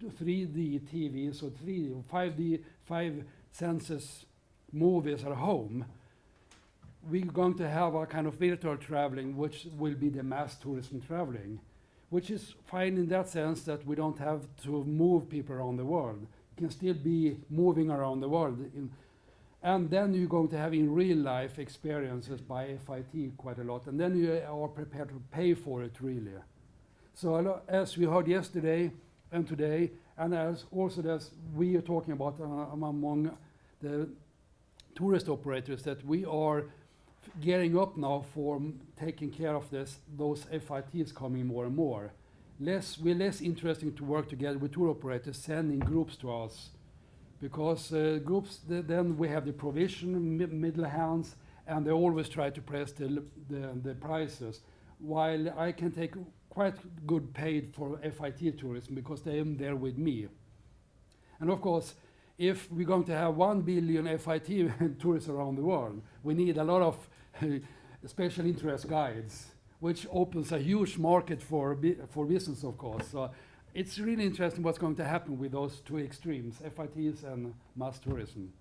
3D TVs or 3D or 5D, 5 senses movies at home, we're going to have a kind of virtual traveling, which will be the mass tourism traveling, which is fine in that sense that we don't have to move people around the world. You can still be moving around the world. And then you're going to have in real life experiences by FIT quite a lot. And then you are prepared to pay for it really. So as we heard yesterday and today, and as we are talking about among the tourist operators, that we are gearing up now for taking care of those FITs coming more and more. We're less interesting to work together with tour operators, sending groups to us, because groups, then we have the provision, middle hands, and they always try to press the prices, while I can take quite good paid for FIT tourism because they are there with me. And of course, if we're going to have 1 billion FIT tourists around the world, we need a lot of special interest guides, which opens a huge market for business, of course. So it's really interesting what's going to happen with those two extremes, FITs and mass tourism,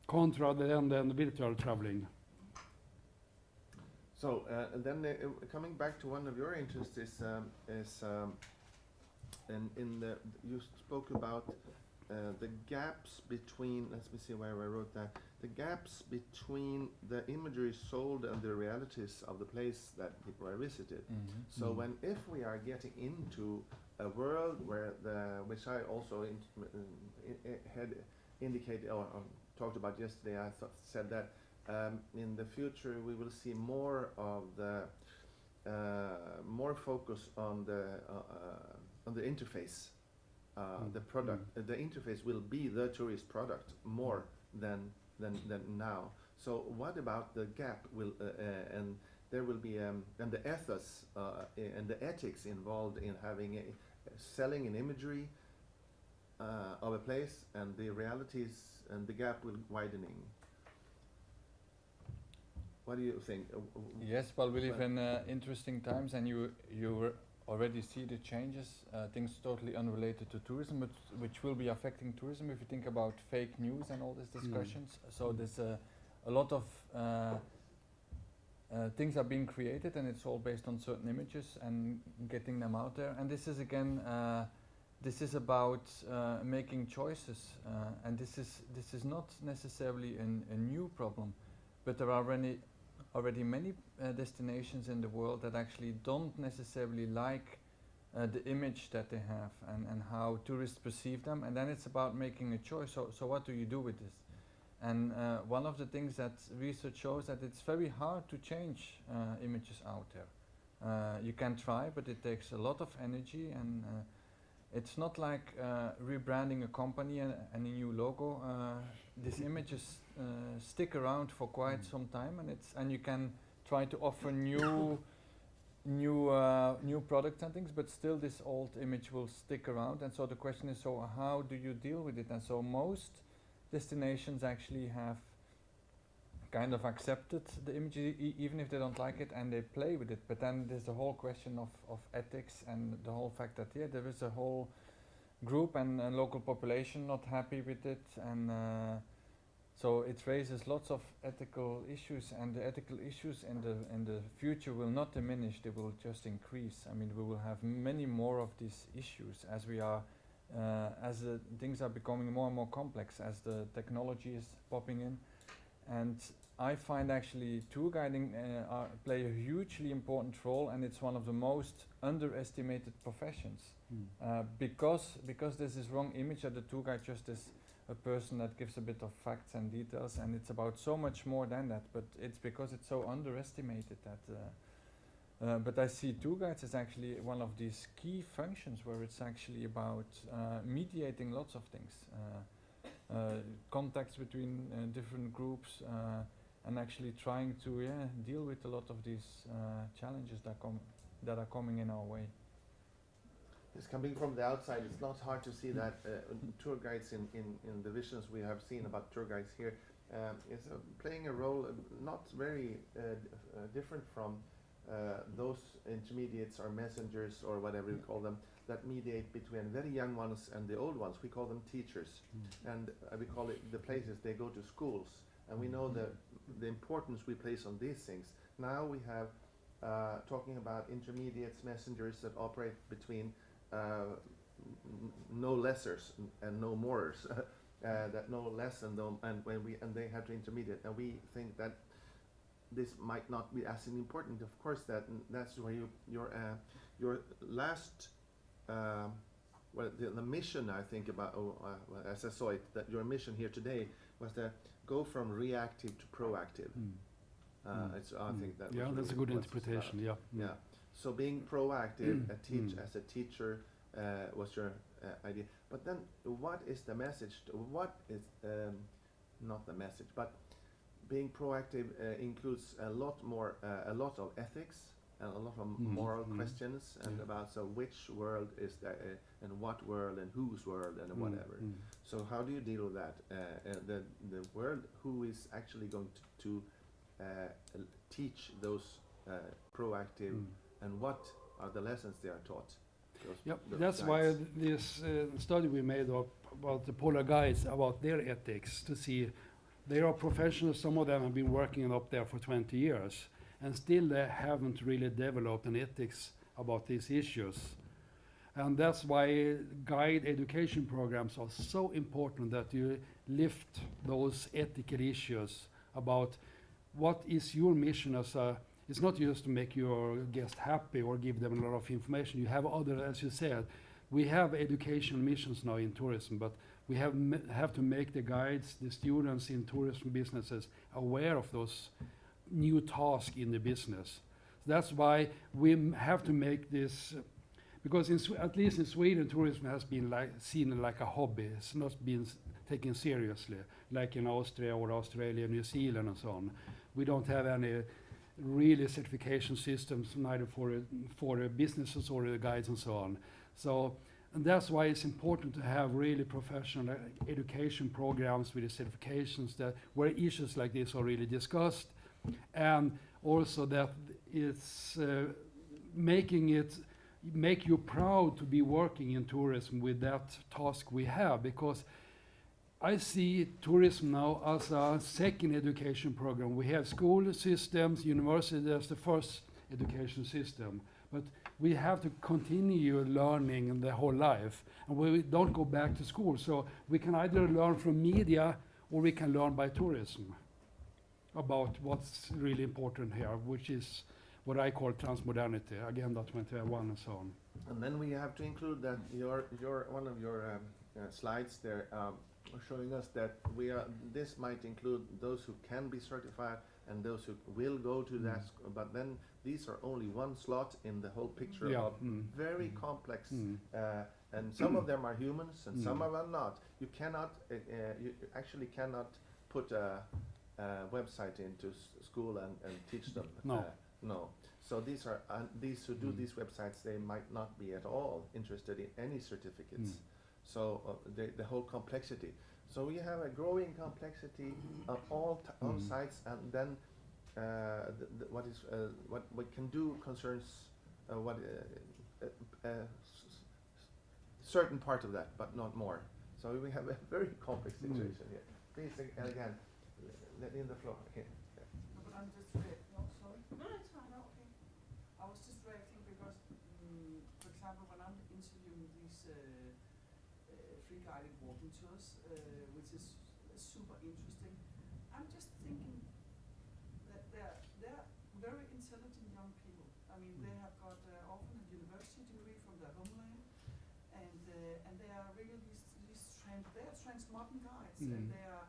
contra the virtual traveling. So and then coming back to one of your interests you spoke about the gaps between, let me see where I wrote that, the gaps between the imagery sold and the realities of the place that people are visited. So if we are getting into a world where which I also had indicated or talked about yesterday, said that in the future we will see more of the more focus on the interface. The product, the interface will be the tourist product more than now. So what about the gap? And there will be and the ethos and the ethics involved in having selling an imagery of a place, and the realities and the gap will widening. What do you think? Yes, well, we live in interesting times, and you already see the changes, things totally unrelated to tourism, but which will be affecting tourism if you think about fake news and all these discussions. So there's a lot of things are being created, and it's all based on certain images and getting them out there. And this is again, this is about making choices, and this is not necessarily a new problem, but there are already many destinations in the world that actually don't necessarily like the image that they have and how tourists perceive them, and then it's about making a choice. So what do you do with this? And one of the things that research shows that it's very hard to change images out there. You can try, but it takes a lot of energy, and it's not like rebranding a company and a new logo. These images stick around for quite some time, and you can try to offer new products and things, but still this old image will stick around. And so the question is, so how do you deal with it? And so most destinations actually have kind of accepted the image, even if they don't like it, and they play with it. But then there's the whole question of ethics and the whole fact that there is a whole group and local population not happy with it, and so it raises lots of ethical issues, and the ethical issues in the future will not diminish; they will just increase. I mean, we will have many more of these issues as we are, as things are becoming more and more complex, as the technology is popping in, and I find actually tour guiding play a hugely important role, and it's one of the most underestimated professions. Because there's this wrong image that the tour guide just is a person that gives a bit of facts and details, and it's about so much more than that. But it's because it's so underestimated that. But I see tour guides as actually one of these key functions where it's actually about mediating lots of things, contacts between different groups, and actually trying to deal with a lot of these challenges that are coming in our way. It's coming from the outside. It's not hard to see that tour guides in the visions we have seen about tour guides here is playing a role not very different from those intermediates or messengers or whatever you call them that mediate between very young ones and the old ones. We call them teachers, and we call it the places they go to schools. And we know the importance we place on these things. Now we have talking about intermediates, messengers that operate between no lessers and no morers, that know less and they have to intermediate. And we think that this might not be as important. Of course, that's where your last the mission I think about as I saw it, that your mission here today was to go from reactive to proactive. It's I think that yeah, was that's a really good what it's interpretation. about. Yeah. Yeah. So being proactive, as a teacher, was your idea. But then, what is the message? What is not the message, but being proactive includes a lot of ethics and a lot of moral questions and about which world is there and what world and whose world and whatever. So how do you deal with that? The world who is actually going to teach those proactive and what are the lessons they are taught? Yep, that's why this study we made about the polar guides, about their ethics, to see they are professionals. Some of them have been working up there for 20 years, and still they haven't really developed an ethics about these issues. And that's why guide education programs are so important, that you lift those ethical issues about what is your mission as a. It's not just to make your guest happy or give them a lot of information. You have other, as you said, we have educational missions now in tourism, but we have to make the guides, the students in tourism businesses aware of those new tasks in the business. That's why we have to make this, because at least in Sweden, tourism has been seen like a hobby. It's not been taken seriously, like in Austria or Australia, New Zealand and so on. We don't have any really certification systems, neither for businesses or the guides and so on. So, and that's why it's important to have really professional education programs with the certifications where issues like this are really discussed, and also that it's make you proud to be working in tourism with that task we have, because I see tourism now as a second education program. We have school systems, university as the first education system, but we have to continue learning the whole life, and we don't go back to school. So we can either learn from media or we can learn by tourism about what's really important here, which is what I call transmodernity, Agenda 21 and so on. And then we have to include that one of your slides there showing us that this might include those who can be certified and those who will go to that, but then these are only one slot in the whole picture of very complex, and some of them are humans and some of them not. You cannot, you actually cannot put a website into school and teach them. No. So these are these who do these websites, they might not be at all interested in any certificates. So the whole complexity. So we have a growing complexity of all sides, and then what we can do concerns certain part of that, but not more. So we have a very complex situation here. Please again, let in the floor. Okay. But I'm just reacting. Oh, sorry. No, it's fine. No, okay. I was just reacting because, for example, when I'm interviewing these free guided walking tours, which is super interesting, I'm just thinking they're very intelligent young people. I mean, they have got often a university degree from their homeland, and they are really they are transmodern guides, and they are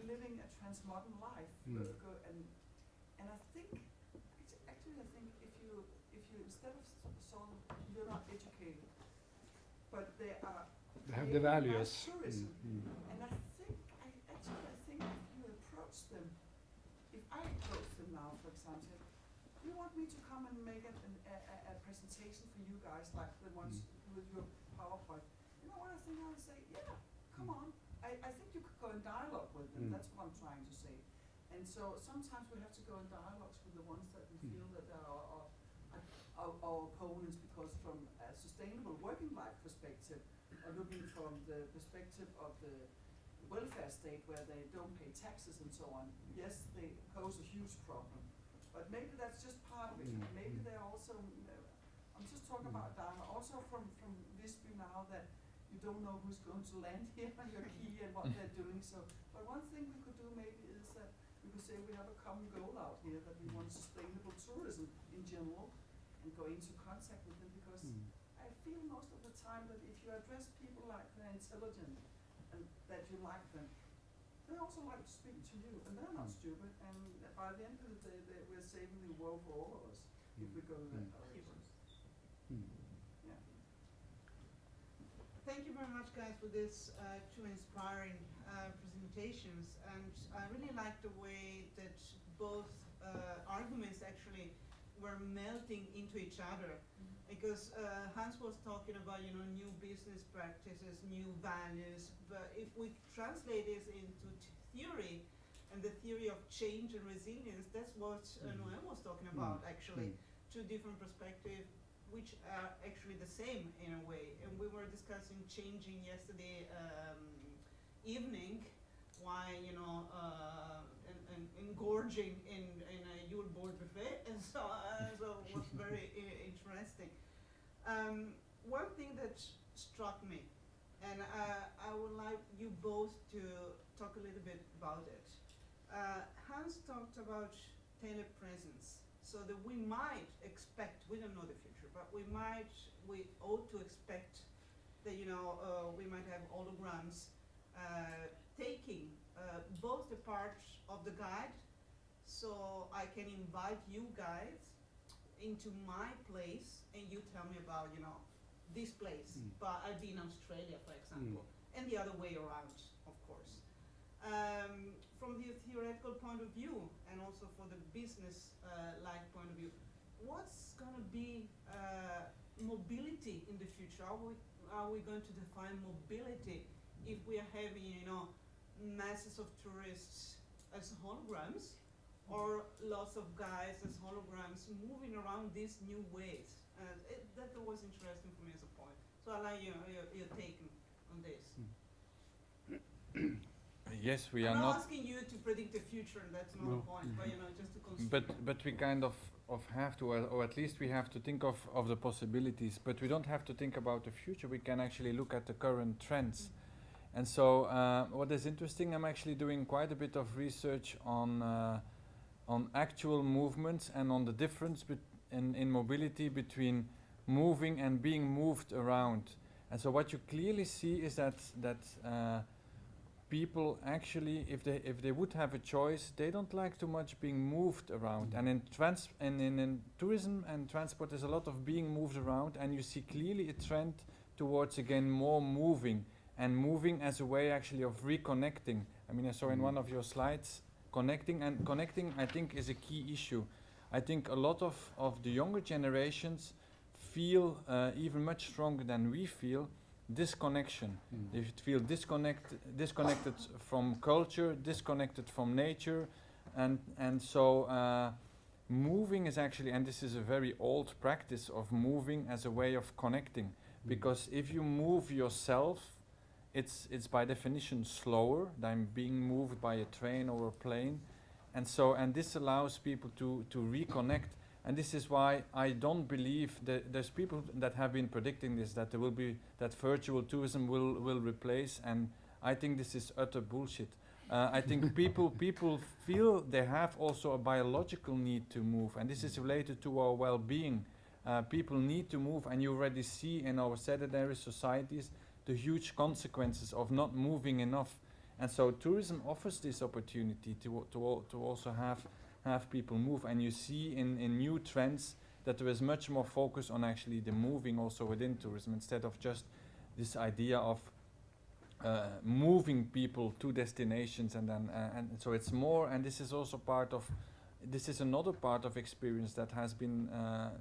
living a transmodern life. And I think, actually, I think if you instead of sort of, you're not educated, but they have the values. Tourism. And I think if you approach them, if I approach them now, for example, you want me to come and make a presentation for you guys, like the ones with your PowerPoint. You know what I think I would say? Yeah, come on. I think you could go in dialogue with them. That's what I'm trying to say. And so sometimes we have to go in dialogues with the ones that we feel that are our opponents, because from a sustainable working life perspective, or looking from the perspective of the welfare state where they don't pay taxes and so on, yes, they pose a huge problem. But maybe that's just part of it. Maybe they're also, I'm just talking about dialogue, also from Visby now, that you don't know who's going to land here on your key and what they're doing. So, but one thing we could do maybe is that we could say we have a common goal out here, that we want sustainable tourism in general, and go into contact with them, because I feel most of the time that if you address people like they're intelligent and that you like them, they also like to speak to you, and they're not stupid, and by the end of the day, we're saving the world for all of us if we go that direction. Yeah. Thank you very much, guys, for this two inspiring presentations, and I really like the way that both arguments actually were melting into each other, because Hans was talking about, you know, new business practices, new values, but if we translate this into theory, and the theory of change and resilience, that's what Noel was talking about, actually. Two different perspectives, which are actually the same in a way. And we were discussing changing yesterday evening, why, you know, and engorging in a Yule board buffet, and so it was very interesting. One thing that struck me, and I would like you both to talk a little bit about it. Hans talked about telepresence, so that we might expect, we don't know the future, but we ought to expect that, you know, we might have holograms taking both the part of the guide, so I can invite you guys into my place and you tell me about, you know, this place, but I'll be in Australia, for example, and the other way around, of course. From the theoretical point of view, and also for the business-like point of view, what's going to be mobility in the future? Are we going to define mobility if we are having, you know, masses of tourists as holograms, or lots of guys as holograms moving around these new ways? That was interesting for me as a point. So I like your take on this. Yes, we I'm are not not. asking you to predict the future, and that's not the point, but, you know, just to consider. But we kind of have to, or at least we have to think of the possibilities. But we don't have to think about the future. We can actually look at the current trends. And so, what is interesting, I'm actually doing quite a bit of research on actual movements and on the difference in mobility between moving and being moved around. And so, what you clearly see is that people actually, if they would have a choice, they don't like too much being moved around. And in tourism and transport, there's a lot of being moved around, and you see clearly a trend towards again more moving, and moving as a way actually of reconnecting. I mean, I saw in one of your slides connecting, and connecting I think is a key issue. I think a lot of the younger generations feel even much stronger than we feel disconnection. They feel disconnected from culture, disconnected from nature, and so moving is actually, and this is a very old practice of moving as a way of connecting, because if you move yourself, it's by definition slower than being moved by a train or a plane, and this allows people to reconnect. And this is why I don't believe that there's people that have been predicting this, that there will be, that virtual tourism will replace, and I think this is utter bullshit. I think people feel they have also a biological need to move, and this is related to our well-being. People need to move, and you already see in our sedentary societies the huge consequences of not moving enough. And so tourism offers this opportunity to also have people move, and you see in new trends that there is much more focus on actually the moving also within tourism, instead of just this idea of moving people to destinations, and then and so it's more. And this is also this is another part of experience that has been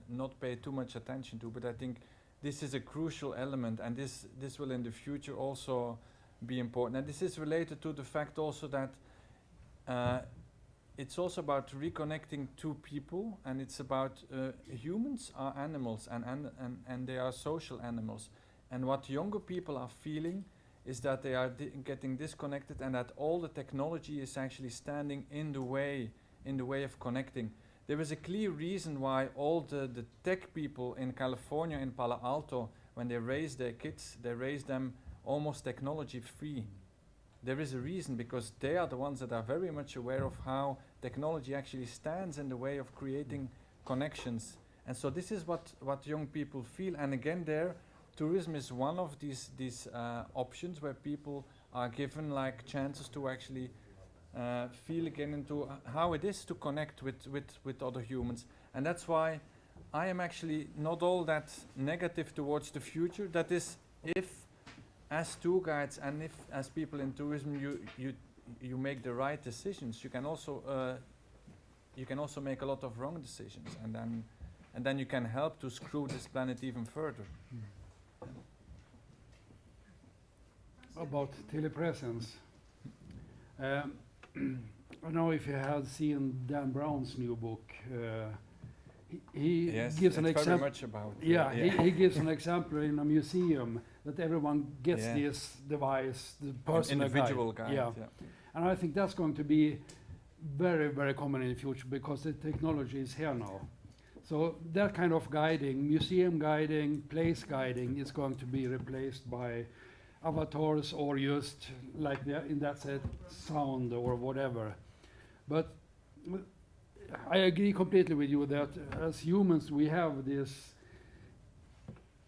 not paid too much attention to, but I think this is a crucial element, and this will in the future also be important. And this is related to the fact also that it's also about reconnecting two people, and it's about humans are animals, and they are social animals. And what younger people are feeling is that they are getting disconnected, and that all the technology is actually standing in the way of connecting. There is a clear reason why all the tech people in California, in Palo Alto, when they raise their kids, they raise them almost technology free. There is a reason, because they are the ones that are very much aware of how technology actually stands in the way of creating connections. And so this is what young people feel. And again, tourism is one of these options where people are given like chances to actually feel again into how it is to connect with other humans. And that's why I am actually not all that negative towards the future. That is, if as tour guides and if as people in tourism you make the right decisions, you can also make a lot of wrong decisions, and then you can help to screw this planet even further. About telepresence. I don't know if you have seen Dan Brown's new book. He Yes, gives an it's very example. much about He gives an example in a museum that everyone gets Yeah. this device, the personal individual guide. Yeah. And I think that's going to be very, very common in the future, because the technology is here now. So that kind of guiding, museum guiding, place guiding, is going to be replaced by avatars, or just like in that set, sound or whatever. But I agree completely with you that as humans we have this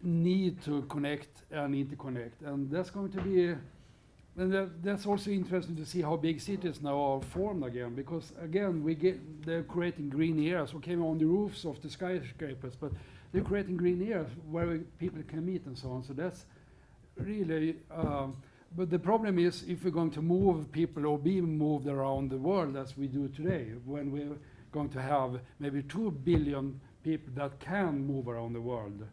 need to connect and interconnect, and that's going to be, and that's also interesting to see how big cities now are formed again, because again they're creating green areas. Okay, on the roofs of the skyscrapers, but they're creating green areas where people can meet and so on. So that's really, but the problem is if we're going to move people or be moved around the world as we do today, when we're going to have maybe 2 billion people that can move around the world,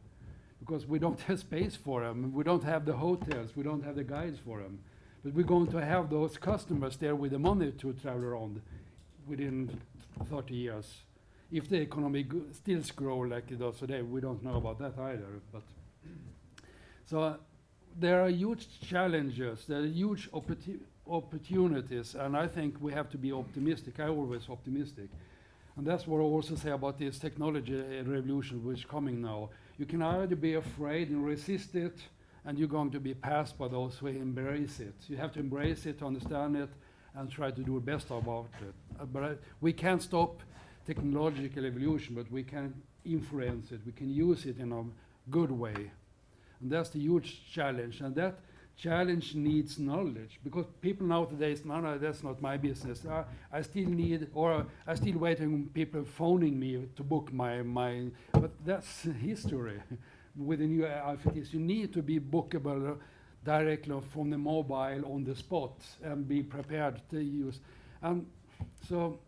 because we don't have space for them, we don't have the hotels, we don't have the guides for them, but we're going to have those customers there with the money to travel around within 30 years. If the economy still grow like it does today, we don't know about that either. But so there are huge challenges, there are huge opportunities, and I think we have to be optimistic. I'm always optimistic. And that's what I also say about this technology revolution which is coming now. You can either be afraid and resist it, and you're going to be passed by those who embrace it. You have to embrace it, understand it, and try to do the best about it. We can't stop technological evolution, but we can influence it. We can use it in a good way. And that's the huge challenge. And that challenge needs knowledge, because people nowadays, no, that's not my business. I still waiting on people phoning me to book my but that's history. With the new IFTs, you need to be bookable directly from the mobile on the spot and be prepared to use. And so,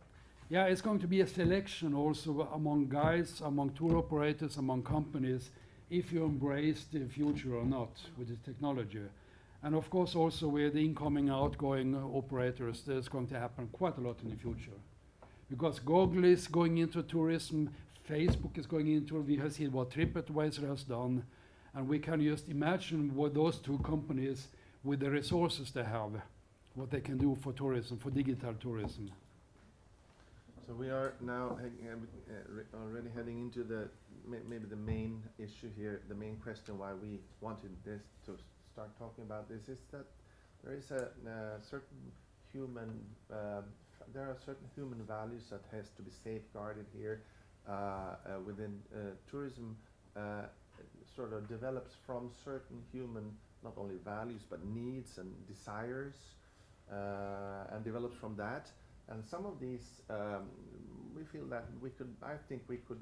yeah, it's going to be a selection also among guides, among tour operators, among companies, if you embrace the future or not with the technology. And of course also with the incoming, outgoing operators, there's going to happen quite a lot in the future. Because Google is going into tourism, Facebook is going into, we have seen what TripAdvisor has done, and we can just imagine what those two companies, with the resources they have, what they can do for tourism, for digital tourism. So we are now already heading into maybe the main issue here, the main question why we wanted this to start talking about this is that there is a certain human, there are certain human values that has to be safeguarded here within tourism. Sort of develops from certain human, not only values but needs and desires, and develops from that. And some of these, we feel that I think we could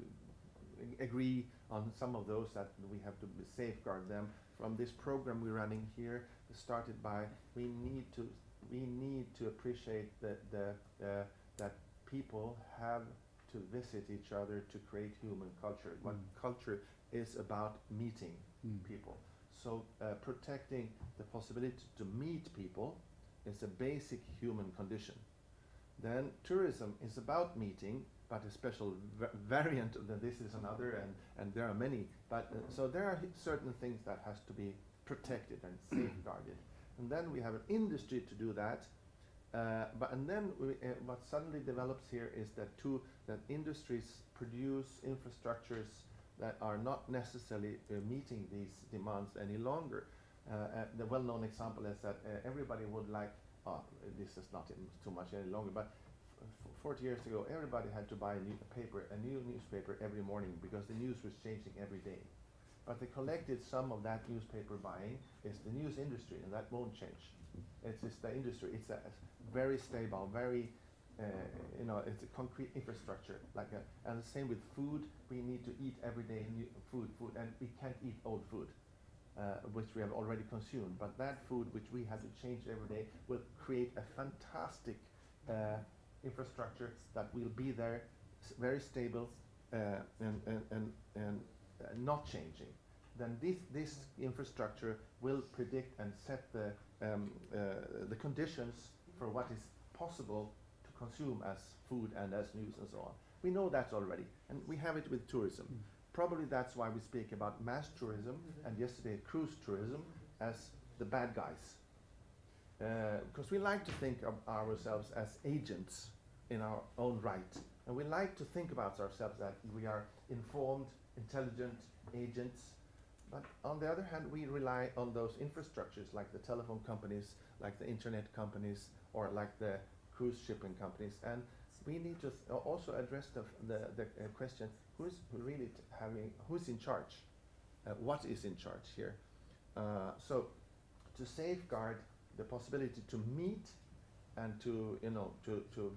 agree on some of those, that we have to safeguard them. From this program we're running here, started by we need to appreciate that people have to visit each other to create human culture. What culture is about meeting people. So protecting the possibility to meet people is a basic human condition. Then tourism is about meeting, but a special variant of this is another, and there are many. But so there are certain things that has to be protected and safeguarded. And then we have an industry to do that. And then what suddenly develops here is that industries produce infrastructures that are not necessarily meeting these demands any longer. The well-known example is that everybody would like, this is not too much any longer, but 40 years ago, everybody had to buy a new newspaper every morning because the news was changing every day. But the collected sum of that newspaper buying is the news industry, and that won't change. It's just the industry. It's a very stable, very it's a concrete infrastructure. And the same with food. We need to eat every day new food, and we can't eat old food, which we have already consumed. But that food, which we have to change every day, will create a fantastic infrastructure that will be there, very stable, and not changing. Then this infrastructure will predict and set the conditions for what is possible to consume as food and as news and so on. We know that already, and we have it with tourism. Probably that's why we speak about mass tourism and yesterday cruise tourism as the bad guys. Because we like to think of ourselves as agents in our own right. And we like to think about ourselves that we are informed, intelligent agents. But on the other hand, we rely on those infrastructures like the telephone companies, like the internet companies, or like the cruise shipping companies. And we need to also address the question, who's in charge? What is in charge here? So to safeguard the possibility to meet and to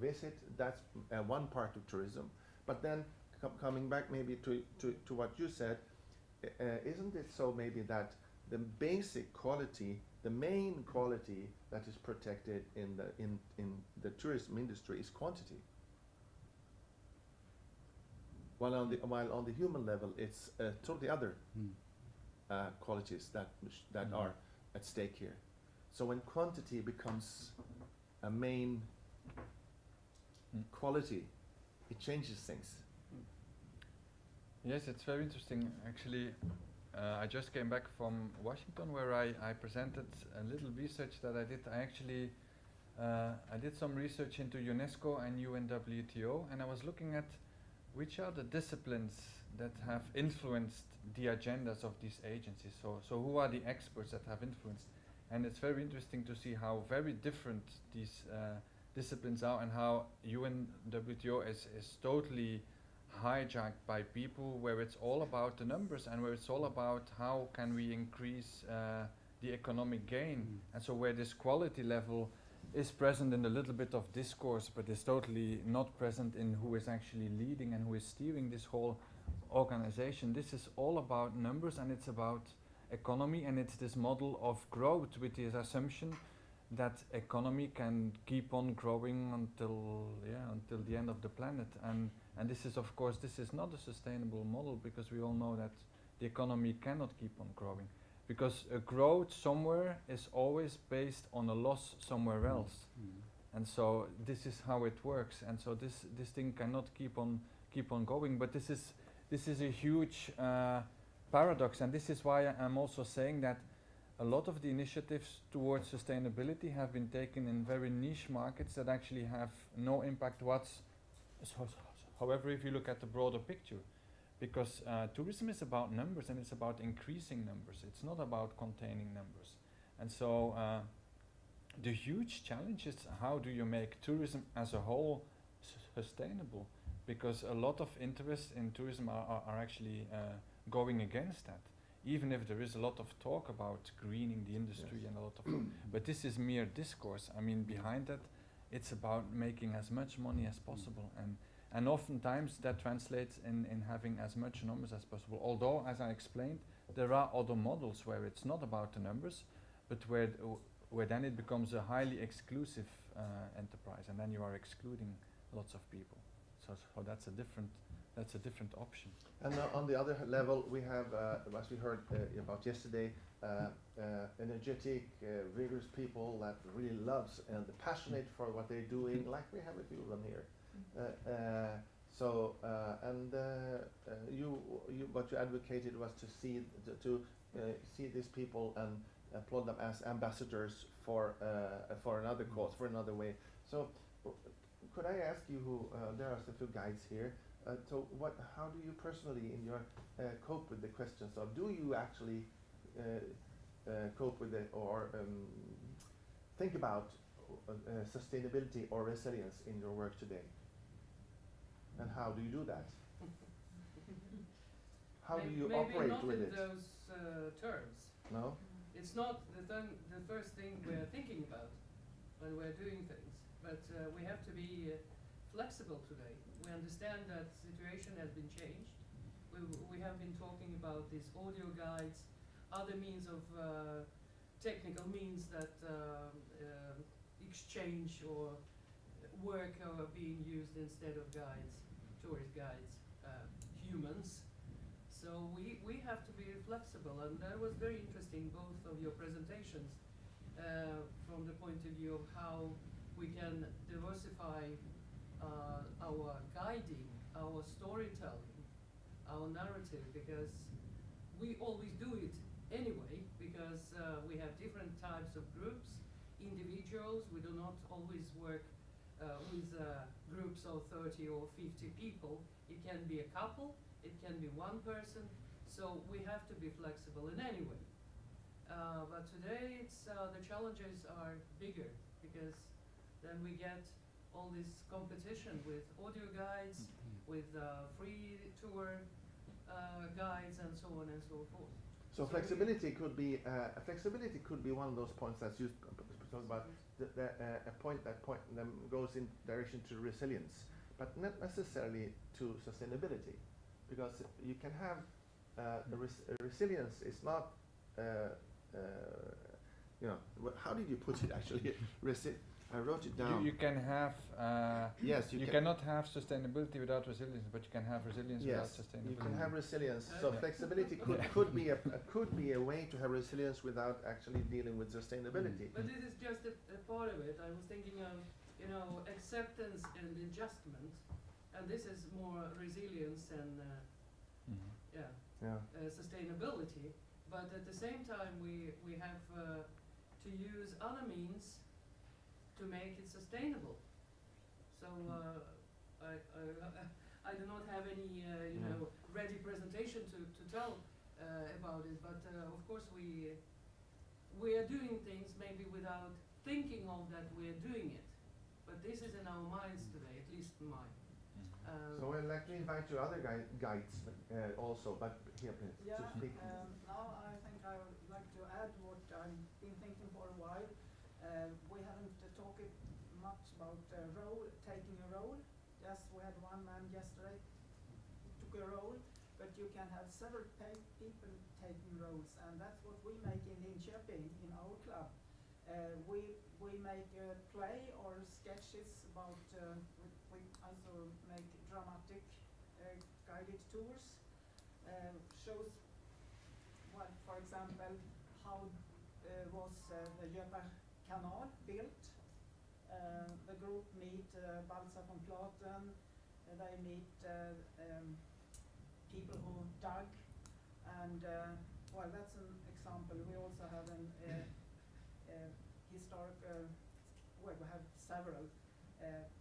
visit, that's one part of tourism. But then coming back maybe to what you said, isn't it so maybe that the basic quality, the main quality that is protected in the tourism industry is quantity? While on the human level, it's totally other qualities that are at stake here. So when quantity becomes a main quality, it changes things. Yes, it's very interesting. Actually, I just came back from Washington, where I presented a little research that I did. I did some research into UNESCO and UNWTO, and I was looking at which are the disciplines that have influenced the agendas of these agencies. So who are the experts that have influenced? And it's very interesting to see how very different these disciplines are, and how UNWTO is totally hijacked by people, where it's all about the numbers and where it's all about how can we increase the economic gain. And so where this quality level is present in a little bit of discourse, but is totally not present in who is actually leading and who is steering this whole organization. This is all about numbers, and it's about economy, and it's this model of growth with this assumption that economy can keep on growing until the end of the planet. And this is, of course, this is not a sustainable model, because we all know that the economy cannot keep on growing, because a growth somewhere is always based on a loss somewhere else. And so this is how it works, and so this thing cannot keep on going. But this is a huge paradox, and this is why I'm also saying that a lot of the initiatives towards sustainability have been taken in very niche markets that actually have no impact however, if you look at the broader picture, because tourism is about numbers, and it's about increasing numbers. It's not about containing numbers. And so the huge challenge is how do you make tourism as a whole sustainable? Because a lot of interests in tourism are actually going against that. Even if there is a lot of talk about greening the industry and a lot of, but this is mere discourse. I mean, behind that, it's about making as much money as possible, and oftentimes that translates in having as much numbers as possible. Although, as I explained, there are other models where it's not about the numbers, but where then it becomes a highly exclusive enterprise, and then you are excluding lots of people. So that's a different option. And on the other level, we have, as we heard about yesterday, energetic, vigorous people that really loves and passionate for what they're doing, like we have a few of them here. What you advocated was to see these people and applaud them as ambassadors for another cause, for another way. So, could I ask you, there are a few guides here. So, how do you personally, in your cope with the questions of, do you actually cope with it or think about sustainability or resilience in your work today? And how do you do that? How do you operate with it? Maybe not in those terms. No? It's not the first thing we're thinking about when we're doing things, but we have to be flexible today. We understand that the situation has been changed. We have been talking about these audio guides, other means of technical means that exchange or work are being used instead of guides, tourist guides, humans. So we have to be flexible, and that was very interesting, both of your presentations, from the point of view of how we can diversify our guiding, our storytelling, our narrative, because we always do it anyway, because we have different types of groups, individuals. We do not always work with groups of 30 or 50 people. It can be a couple, it can be one person, so we have to be flexible in any way. But today the challenges are bigger, because then we get all this competition with audio guides, with free tour guides, and so on and so forth. So flexibility could be one of those points that's used talk about a point that goes in direction to resilience, but not necessarily to sustainability, because you can have resilience is not how did you put it actually? I wrote it down. You can have yes. You cannot have sustainability without resilience, but you can have resilience without sustainability. You can have resilience. So flexibility could be a way to have resilience without actually dealing with sustainability. But this is just a part of it. I was thinking of acceptance and adjustment, and this is more resilience and sustainability. But at the same time, we have to use other means to make it sustainable. So I do not have any ready presentation to tell about it, but of course we are doing things maybe without thinking of that we are doing it, but this is in our minds today, at least mine. So I'd like to invite you other guides also, but here please. Yeah, to speak. now I think I would like to add what I've been thinking for a while. We haven't talked much about taking a role. Yes, we had one man yesterday took a role, but you can have several people taking roles, and that's what we make in Linköping in our club. We make a play or sketches about. We also make dramatic guided tours. Shows what, for example, how was the Gelter canal built. The group meet Balsa von Platen, they meet people who dug, and well, that's an example. We also have an historic, well, we have several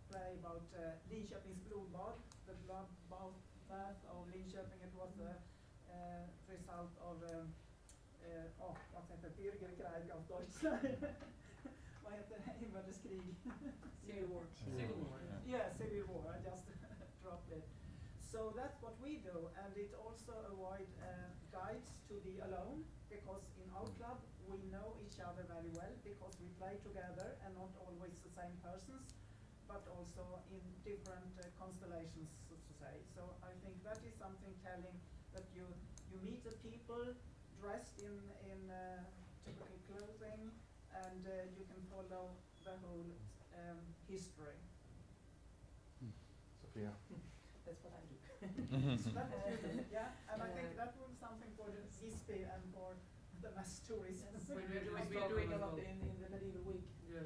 play about Linköpings blodbad, the bloodbath of Linköping. It was the result of, vad heter Bürgerkrieg auf Deutsch? Vad heter inbördeskrig. Civil War. Civil War. Yeah, Civil War. I just dropped it. So that's what we do, and it also avoid guides to be alone, because in our club we know each other very well because we play together and not always the same persons, but also in different constellations, so to say. So I think that is something telling that you meet the people dressed in typical clothing, and you can follow the whole history. Sophia. That's what I do. So that was really, yeah, and I think that was something for the Visby and for the mass tourism. Yes, We're we're doing a as lot well. in the medieval week. Yeah.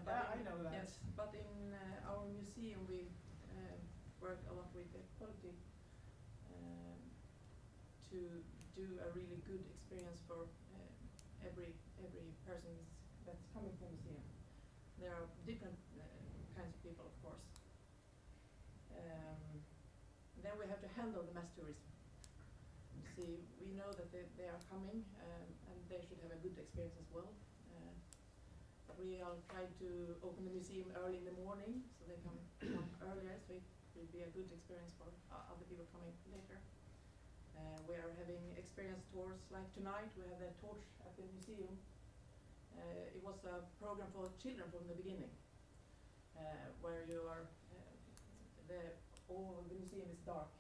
But I know that. Yes, but in our museum we work a lot with equality to do a really good experience for every person that's coming to the museum. There are different kinds of people, of course. Then we have to handle the mass tourism. See, we know that they are coming and they should have a good experience as well. We are trying to open the museum early in the morning, so they come earlier, so it will be a good experience for other people coming later. We are having experience tours, like tonight we have a torch at the museum. It was a program for children from the beginning, where you are, all of the museum is dark,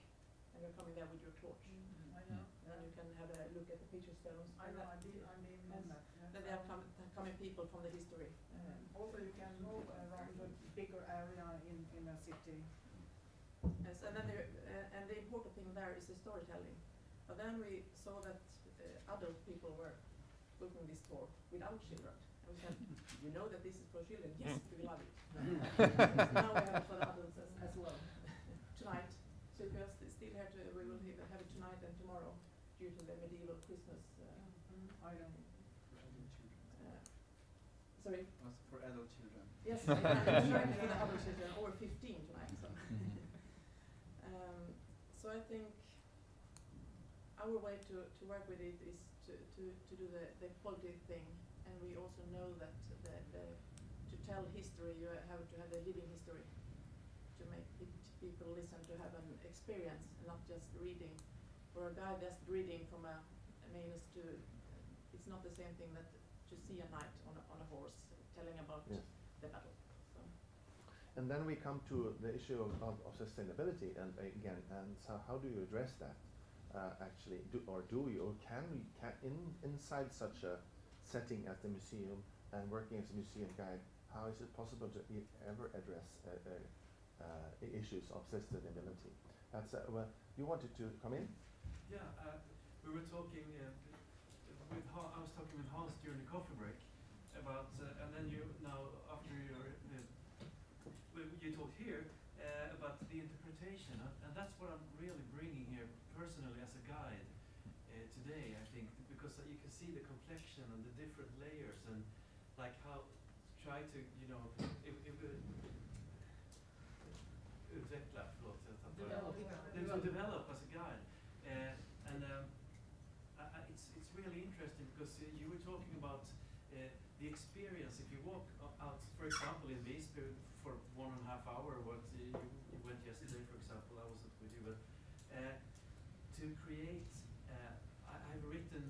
and you're coming there with your torch. I know. And then you can have a look at the picture stones. I know, I've been on that. Then there are coming people from the history. Also, you can move around a bigger area in a city. Yes, and then and the important thing there is the storytelling. But then we saw that adult people were booking this tour without children. And we said, you know that this is for children? Yes, we love it. Now we have it for the adults as well. Tonight, so we still have to, we will have it tonight and tomorrow due to the medieval Christmas. I don't. Sorry? For adult children. Yes, tonight for the adult children, or 15 tonight. So I think our way to work with it is to do the quality thing, and we also know that to tell history you have to have the living history to make people listen, to have an experience and not just reading. For a guy just reading from a manus to, it's not the same thing that to see a knight on a horse telling about Yes. the battle. So. And then we come to the issue of sustainability, and again, and so how do you address that? Actually, do you, or can we, inside such a setting as the museum and working as a museum guide, how is it possible to ever address issues of sustainability? That's well, you wanted to come in? Yeah, we were talking I was talking with Hans during the coffee break about, and then you now after you talked here about the interpretation, and that's what I'm really bringing here personally as a guide today. I think because you can see the complexion and the different layers, and like how try to develop as a guide, and it's really interesting because you were talking about the experience. If you walk out, for example, in Visby for 1.5 hours, what you went yesterday, for example, I wasn't with you, but to create, I've written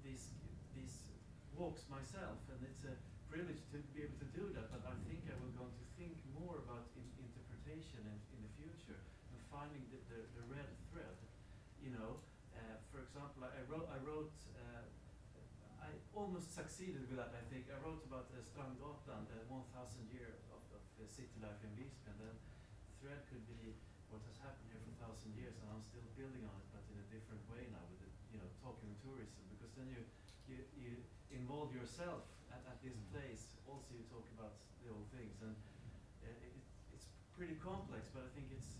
these walks myself, and it's a privilege to be able to do that. But I think I will going to think more about interpretation in the future and finding the red thread. For example, I wrote. I almost succeeded with that. I think I wrote about Gotland, 1,000 years of city life in Visby, and then the thread could be what has happened here for 1,000 years, and I'm still building on it, but in a different way now with talking tourism, because then you involve yourself at this place. Also, you talk about the old things, and it's pretty complex, but I think it's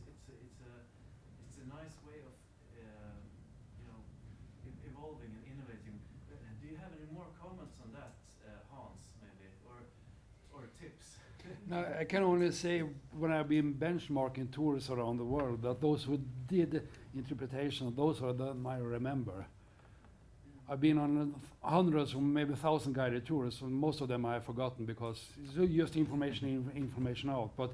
a nice way of evolving and innovating. Do you have any more comments on that, Hans, maybe, or tips? No, I can only say when I've been benchmarking tours around the world that those who did interpretation, those are the I remember. I've been on hundreds or maybe 1,000 guided tours, and most of them I have forgotten because it's just information out. But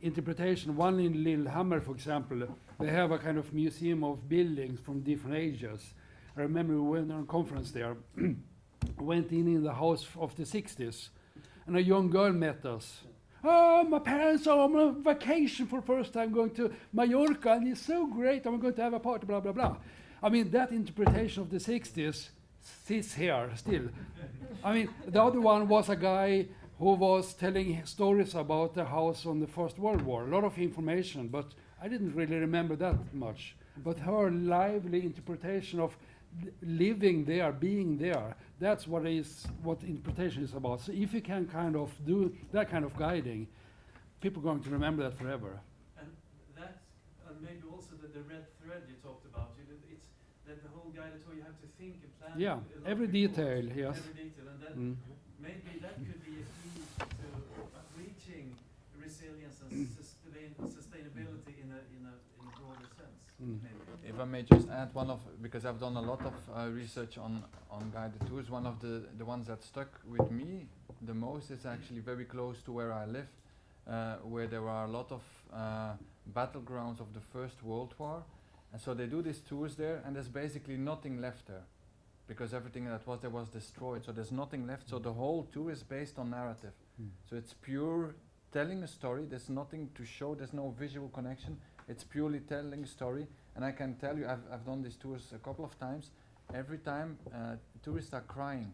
interpretation, one in Lillehammer, for example, they have a kind of museum of buildings from different ages. I remember we went on a conference there, went in the house of the 60s, and a young girl met us. Oh, my parents are on a vacation for the first time going to Mallorca, and it's so great, I'm going to have a party, blah, blah, blah. I mean, that interpretation of the 60s sits here still. I mean, the other one was a guy who was telling stories about the house on the First World War. A lot of information, but I didn't really remember that much. But her lively interpretation of living there, being there, that's what interpretation is about. So if you can kind of do that kind of guiding, people are going to remember that forever. And that, and maybe also the red thread you talked about, it's that the whole guided tour you have to think and plan. Yeah, a lot every before. detail, yes. Every detail, and then maybe that could be a key to reaching resilience and sustainability in a broader sense. Maybe. If I may just add because I've done a lot of research on guided tours, one of the ones that stuck with me the most is actually very close to where I live, where there are a lot of battlegrounds of the First World War. And so they do these tours there, and there's basically nothing left there, because everything that was there was destroyed. So there's nothing left. So the whole tour is based on narrative. So it's pure telling a story. There's nothing to show. There's no visual connection. It's purely telling a story. And I can tell you, I've done these tours a couple of times. Every time, tourists are crying.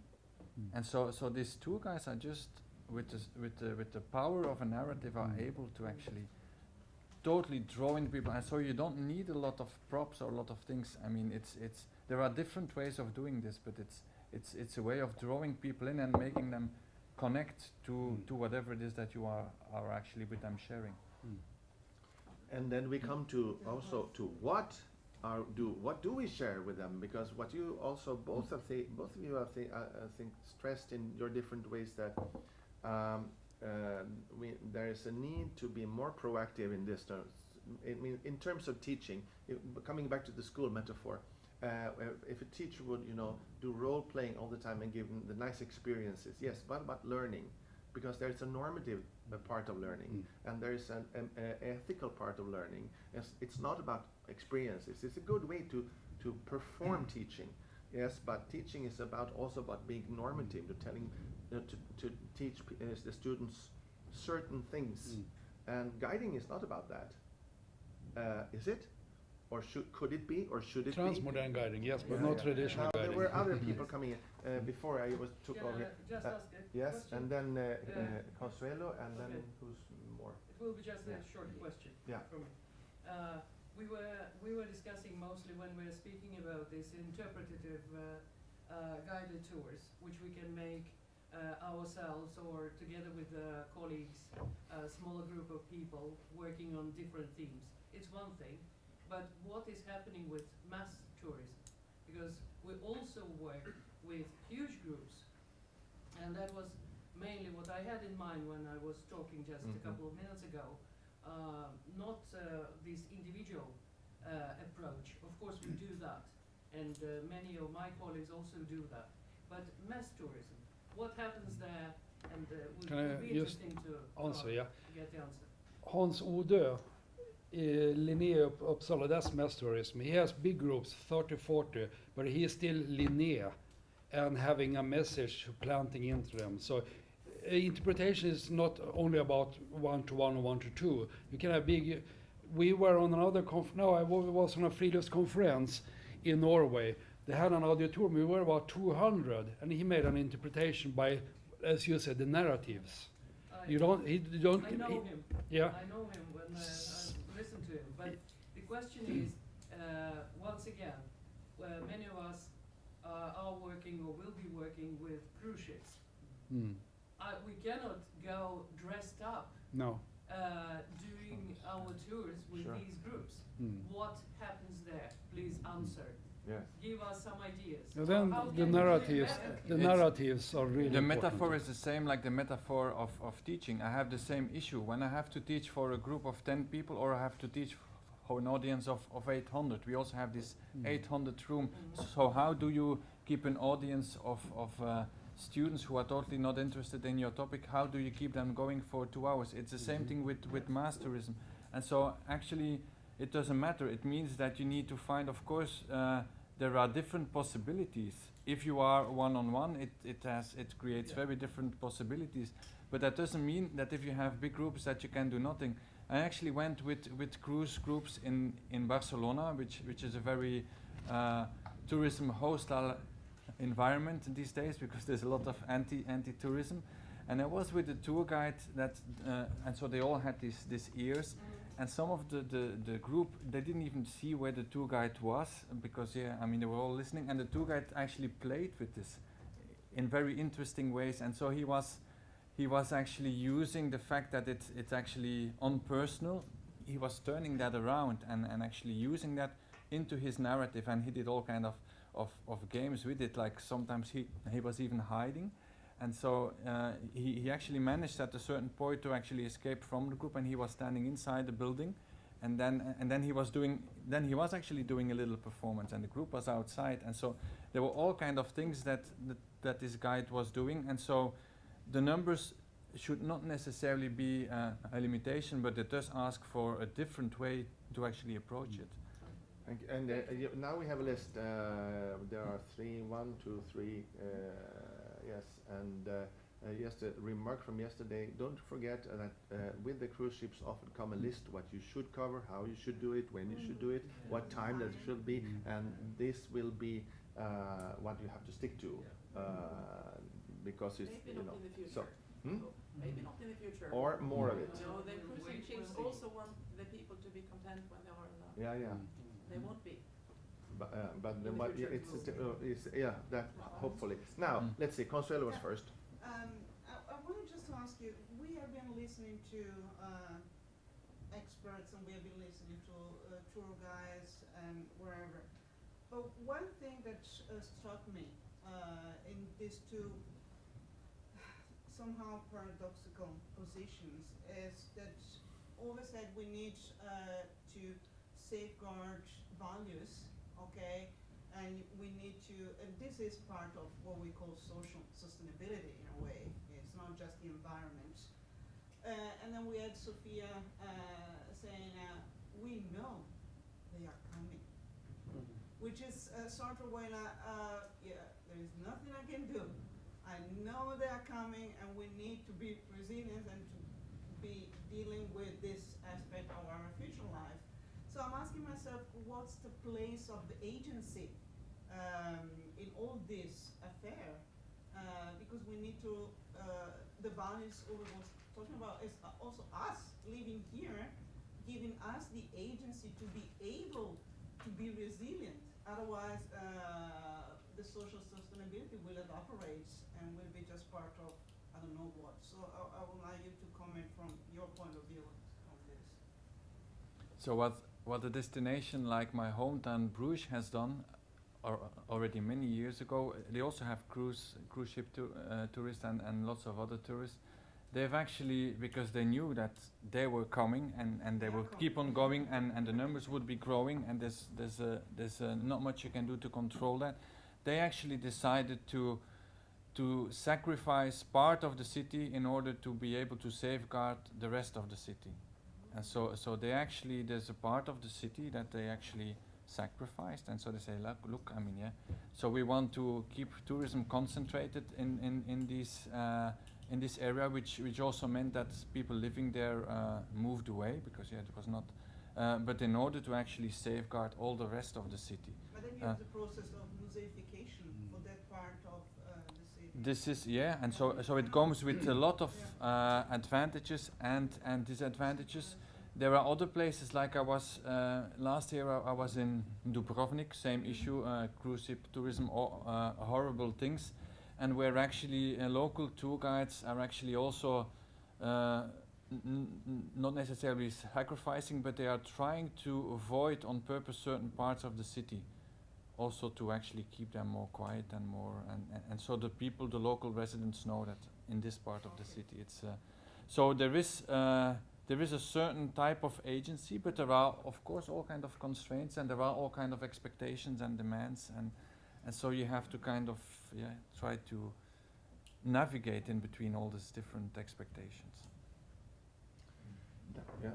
And so these tour guides are just with the power of a narrative are able to actually totally draw in people. And so you don't need a lot of props or a lot of things. I mean, there are different ways of doing this, but it's a way of drawing people in and making them connect to whatever it is that you are actually with them sharing. And then we come to also to what do we share with them? Because what you also both of you I think stressed in your different ways that there is a need to be more proactive in this terms. In terms of teaching, coming back to the school metaphor, if a teacher would do role playing all the time and give them the nice experiences, yes, what about learning? Because there's a normative part of learning, and there's an ethical part of learning. It's not about experiences. It's a good way to perform teaching, yes, but teaching is also about being normative, to teach the students certain things, and guiding is not about that. Is it? Or could it be? Or should it be? Transmodern guiding, yes, but not traditional Now, guiding. there were other people coming in before I took over. Just ask a Yes, question. and then Consuelo, and then who's more? It will be just a short question Yeah. from me. We were discussing mostly when we were speaking about this interpretative guided tours, which we can make ourselves or together with colleagues, a smaller group of people working on different themes. It's one thing, but what is happening with mass tourism? Because we also work with huge groups, and that was mainly what I had in mind when I was talking just a couple of minutes ago. Not this individual approach. Of course we do that, and many of my colleagues also do that. But mass tourism, what happens there? And Can would I be just interesting to answer, yeah. get the answer. Hans Odö, Linné Uppsala, that's mass tourism. He has big groups, 30, 40, but he is still Linné and having a message planting into them. So interpretation is not only about 1-to-1 or 1-to-2. You can have big. We were on another I was on a friluftskonferens in Norway. They had an auditorium. We were about 200, and he made an interpretation by, as you said, the narratives. I know him. Yeah. I know him when I listen to him. But the question is, once again, many of us are working or will be working with cruise ships. We cannot go dressed up No. doing our tours with these groups. What happens there? Please answer. Yes. Give us some ideas. And then How the can we narratives, better? the narratives are really The important. metaphor is the same like the metaphor of teaching. I have the same issue when I have to teach for a group of 10 people or I have to teach an audience of 800. We also have this 800 room. So how do you keep an audience of students who are totally not interested in your topic? How do you keep them going for 2 hours? It's the same thing with mass tourism. And so actually it doesn't matter. It means that you need to find, of course, there are different possibilities. If you are one-on-one, it creates very different possibilities. But that doesn't mean that if you have big groups that you can do nothing. I actually went with cruise groups in Barcelona, which is a very tourism hostile environment these days because there's a lot of anti-tourism. And I was with a tour guide and so they all had these ears. And some of the group, they didn't even see where the tour guide was because, they were all listening. And the tour guide actually played with this in very interesting ways. And so he was actually using the fact that it's actually unpersonal. He was turning that around and actually using that into his narrative. And he did all kind of games with it. Like sometimes he was even hiding. And so he actually managed at a certain point to actually escape from the group, and he was standing inside the building, and then he was actually doing a little performance, and the group was outside, and so there were all kind of things that this guide was doing, and so the numbers should not necessarily be a limitation, but it does ask for a different way to actually approach it. Thank you. And now we have a list. There are 3, 1, 2, 3. Yes, and just a remark from yesterday. Don't forget that with the cruise ships often come a list what you should cover, how you should do it, when you should do it, what time that should be, and this will be what you have to stick to because it's Maybe not in the future. so. Maybe not in the future. Or more of it. No, the cruising ships also want the people to be content when they are in love. Yeah. They won't be. It's that hopefully. Now let's see. Consuelo was first. I wanted just to ask you. We have been listening to experts, and we have been listening to tour guides and wherever. But one thing that struck me in these two somehow paradoxical positions is that always said we need to safeguard values, okay, and we need to, and this is part of what we call social sustainability in a way. It's not just the environment. And then we had Sophia saying, we know they are coming, which is sort of way like, there is nothing I can do. I know they are coming, and we need to be resilient and to be dealing with this aspect of our future life. So I'm asking myself, what's the place of the agency in all this affair? Because we need to, the values we was talking about is also us living here, giving us the agency to be able to be resilient. Otherwise, the social sustainability will evaporate and will be just part of I don't know what. So I would like you to comment from your point of view on this. So what a destination like my hometown Bruges has done already many years ago, they also have cruise ship tourists and lots of other tourists. They've actually, because they knew that they were coming and they will keep on going and the numbers would be growing, and there's not much you can do to control that. They actually decided to sacrifice part of the city in order to be able to safeguard the rest of the city. And so they actually, there's a part of the city that they actually sacrificed, and so they say, look, I mean, yeah. So we want to keep tourism concentrated in this area, which also meant that people living there moved away because it was not. But in order to actually safeguard all the rest of the city. But then you have the process of museification for that part of the city. This is and so it comes with a lot of advantages and disadvantages. There are other places, like I was last year. I was in Dubrovnik, same issue, cruise ship tourism, horrible things, and where actually local tour guides are actually also not necessarily sacrificing, but they are trying to avoid on purpose certain parts of the city, also to actually keep them more quiet and more, and so the people, the local residents know that in this part of the city it's so there there is a certain type of agency, but there are, of course, all kind of constraints, and there are all kind of expectations and demands, and so you have to kind of try to navigate in between all these different expectations. Yeah.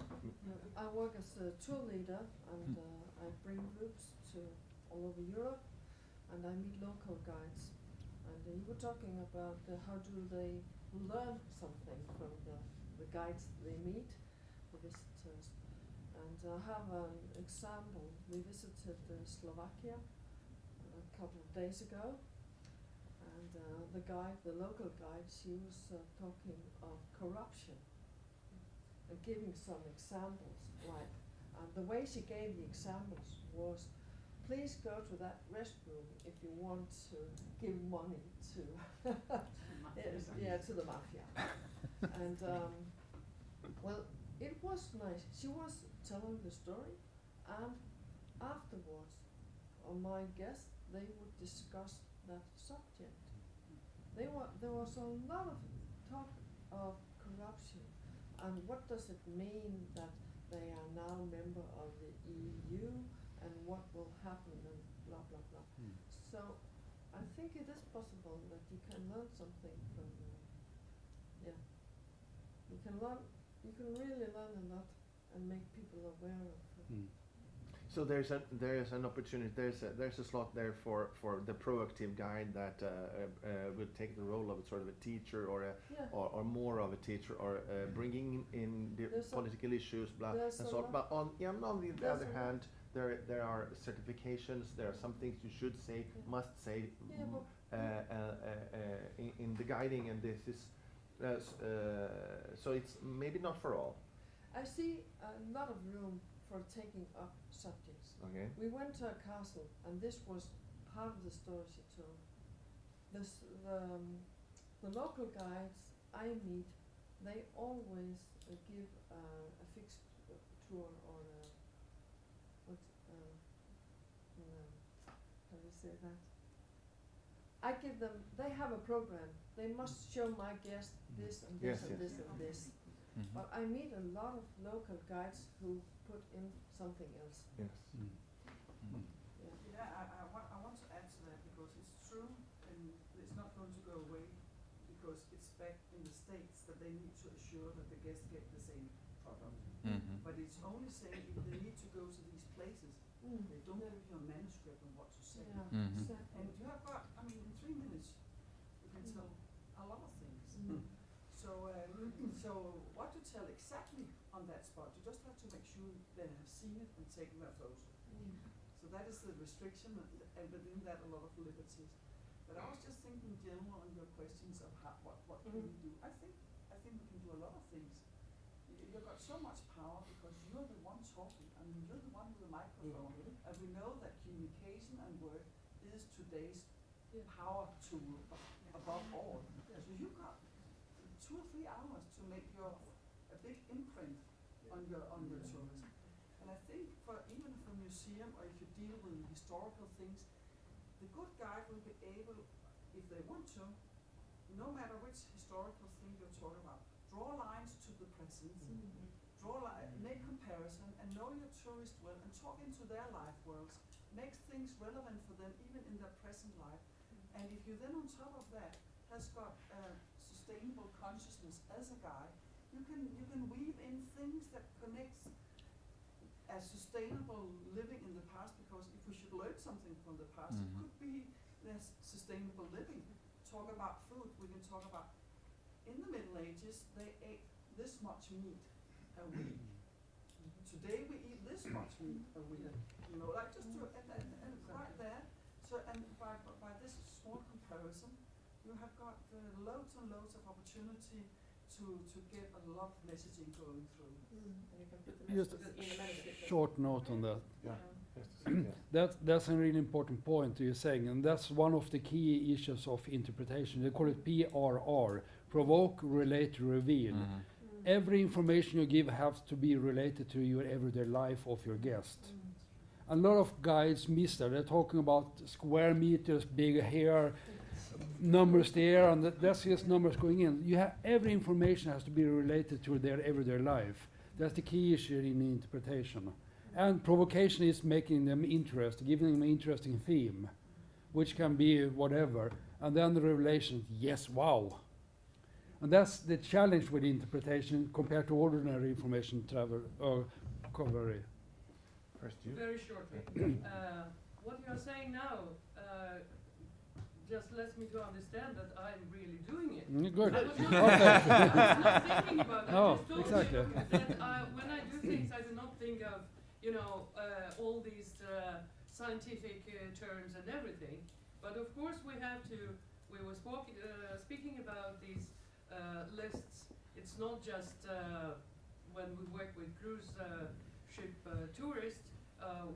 I work as a tour leader, and I bring groups to all over Europe, and I meet local guides. And you were talking about how do they learn something from the guides they meet, the visitors. And I have an example. We visited Slovakia a couple of days ago, and the local guide, she was talking of corruption and giving some examples. Like, the way she gave the examples was, please go to that restroom if you want to give money to to the mafia. And well, it was nice. She was telling the story, and afterwards, my guests, they would discuss that subject. There was a lot of talk of corruption, and what does it mean that they are now member of the EU, and what will happen, and blah blah blah. So I think it is possible that you can learn something from you can really learn a lot and make people aware of So there's an opportunity. There's a slot there for the proactive guide that will take the role of sort of a teacher or more of a teacher, or bringing in the political issues, blah and so on. But on the other hand, there are certifications. There are some things you should say, must say in the guiding, and this is so it's maybe not for all. I see a lot of room for taking up subjects. Okay. We went to a castle, and this was part of the story she told. The local guides I meet, they always give a fixed tour or how do you say that? I give them. They have a program. They must show my guests this and this and this and this. But I meet a lot of local guides who put in something else. Yes. I want to add to that, because it's true, and it's not going to go away, because it's back in the States that they need to assure that the guests get the same product. But it's only saying if they need to go to these places, they don't give you a manuscript on what to say. Exactly. And you have got, I mean, in 3 minutes, you can tell a lot of things. So what to tell exactly on that spot, you just have to make sure they have seen it and taken their photo. So that is the restriction, and within that a lot of liberties. But I was just thinking in general on your questions of what can we do. I think we can do a lot of things. You've got so much power because you're the one talking. I mean, you're the one with the microphone, and we know that communication and word is today's power tool above all. So you've got 2 or 3 hours to make a big imprint on your tourist. And I think even for a museum, or if you deal with historical things, the good guide will be able, if they want to, no matter which historical thing you're talking about, draw lines to the present, make comparison, and know your tourist well, and talk into their life worlds, make things relevant for them even in their present life. And if you then on top of that has got sustainable consciousness as a guide, you can weave in things that connects as sustainable living in the past, because if we should learn something from the past, it could be this sustainable living. Talk about food, we can talk about, in the Middle Ages, they ate this much meat a week. Today we eat this much meat a week. You know, like just to, and right there. So, and by this small comparison, you have got loads and loads of opportunity to get a lot of messaging going through. Just a short note on that. Yeah. That's a really important point you're saying, and that's one of the key issues of interpretation. They call it PRR, provoke, relate, reveal. Every information you give has to be related to your everyday life of your guest. A lot of guides miss that. They're talking about square meters, big hair, numbers there, and that's just numbers going in. Every information has to be related to their everyday life. That's the key issue in the interpretation. And provocation is making them interested, giving them an interesting theme, which can be whatever. And then the revelation, yes, wow. And that's the challenge with interpretation compared to ordinary information travel or coverage. First you. Very shortly. What you are saying now just lets me to understand that I'm really doing it. Good. I was not, Okay. I was not thinking about it. No, I just told exactly. you that when I do things, I do not think of, all these scientific terms and everything. But of course we have to, we were speaking about these lists. It's not just when we work with cruise ship tourists,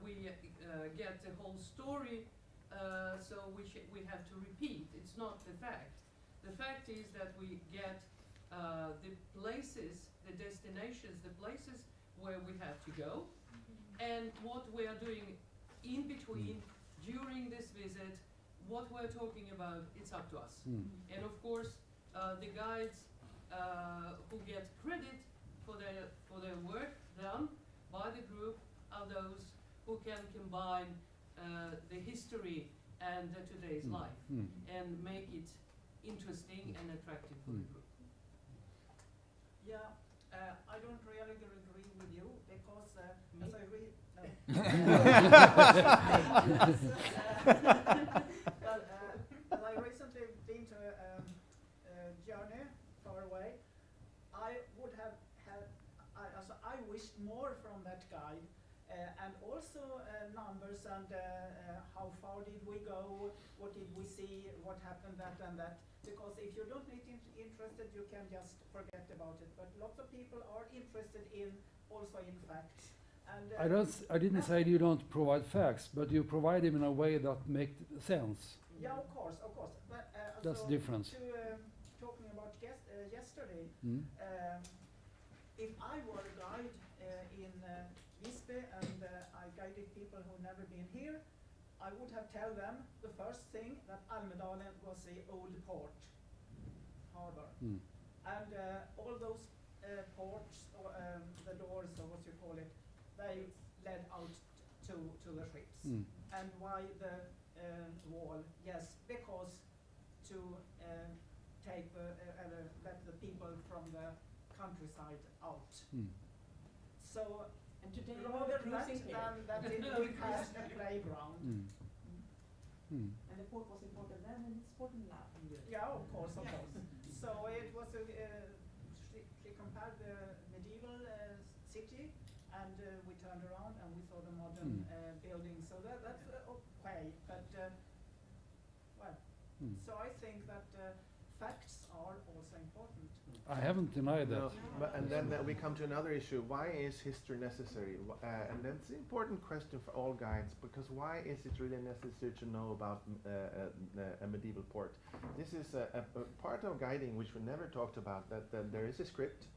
we get the whole story, so we have to repeat. It's not the fact. The fact is that we get the places, the destinations, the places where we have to go, and what we are doing in between, during this visit, what we're talking about, it's up to us. And of course, the guides who get credit for their work done by the group are those who can combine the history and today's life and make it interesting and attractive for the group. Yeah, I don't really agree with you because as I read, no. Well, as I recently been to a journey far away, I would have had, I wished more from that guide, and also numbers and how far did we go, what did we see, what happened, that and that. Because if you don't need interested, you can just forget about it. But lots of people are interested in also in facts. And I didn't say you don't provide facts, but you provide them in a way that make sense. yeah, of course. But That's so the difference. To talking about yesterday, if I were a guide in Visby and I guided people who never been here, I would have tell them the first thing that Almedalen was the old port, harbor, and all those ports or the doors or what you call it, they led out to the ships. And why the wall? Yes, because to take let the people from the countryside out. So And today rather we're cruising here. than that it becomes a playground. And the port was important then and it's important now. Yeah, of course. So it was she compared the medieval city, and we turned around and we saw the modern buildings. So that's okay, but well. So I think that facts are also important. I haven't denied that. No, but, and then we come to another issue. Why is history necessary? And that's an important question for all guides, because why is it really necessary to know about a medieval port? This is a part of guiding which we never talked about, that there is a script,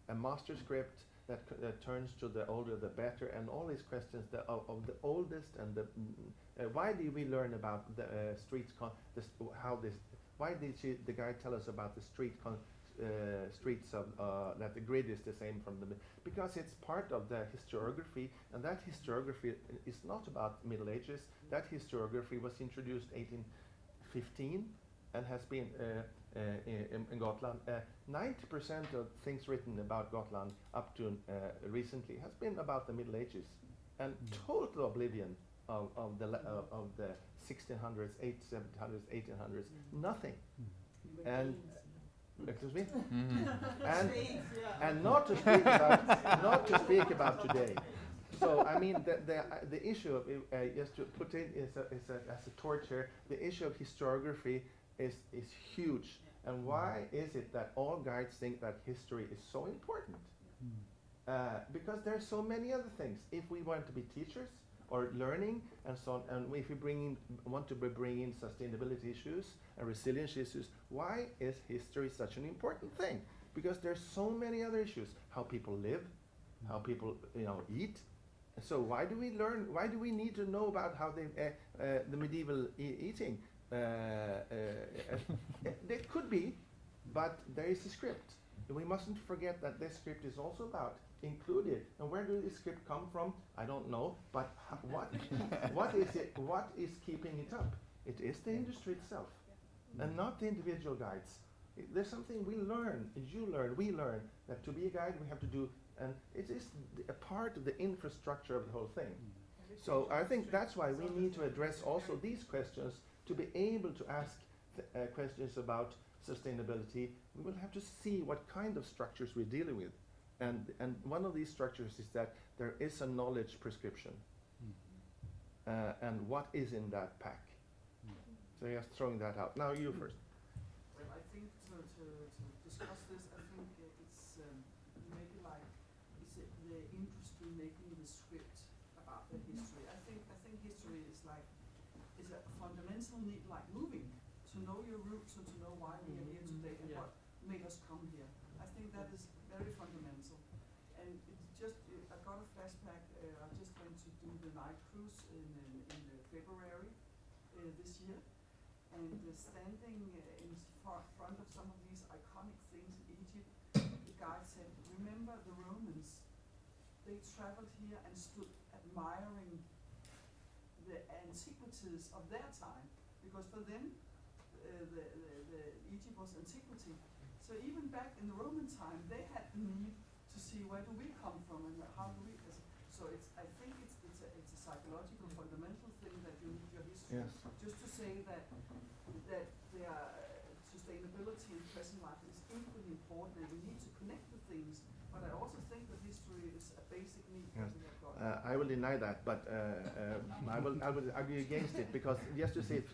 a master script that turns to the older the better, and all these questions of the oldest and the why did we learn about the streets, why did the guide tell us about the streets of that the grid is the same from the, because it's part of the historiography, and that historiography is not about Middle Ages. That historiography was introduced 1815 and has been in Gotland. 90% of things written about Gotland up to recently has been about the Middle Ages, and total oblivion of the 1600s, 1700s, 1800s, nothing. And excuse me? And not to speak about today. So I mean the issue of just to put it as a torch here, the issue of historiography is huge. And why is it that all guides think that history is so important? Because there's so many other things. If we want to be teachers or learning and so on, and if we want to bring in sustainability issues and resilience issues, why is history such an important thing? Because there's so many other issues: how people live, how people eat. So why do we learn? Why do we need to know about how the medieval eating? It could be, but there is a script. We mustn't forget that this script is also about included. And where did this script come from? I don't know. But what is it? What is keeping it up? It is the industry itself, and not the individual guides. There's something we learn, you learn, we learn, that to be a guide we have to do, and it is a part of the infrastructure of the whole thing. So I think that's why we need to address also these questions. To be able to ask questions about sustainability, we will have to see what kind of structures we're dealing with. And one of these structures is that there is a knowledge prescription. And what is in that pack? So just throwing that out. Now you first. Well, I think to discuss this, I think it's maybe like is it the industry making the script about the history. I think history is a fundamental need, like moving, to know your roots and to know why we are here today and what made us come here. I think that is very fundamental. And it's just I got a flashback. I just went to do the night cruise in February this year. And standing in front of some of these iconic things in Egypt, the guide said, remember the Romans, they traveled here and stood admiring the antiquities of their time, because for them, the Egypt was antiquity. So even back in the Roman time, they had the need to see where do we come from and how do we, so I think it's a psychological fundamental thing that you need your history. Yes. Just to say that sustainability in present life is equally important, and we need to connect the things. But I also think that history is a basic need that we have got. I will deny that, but I will argue against it, because just to say it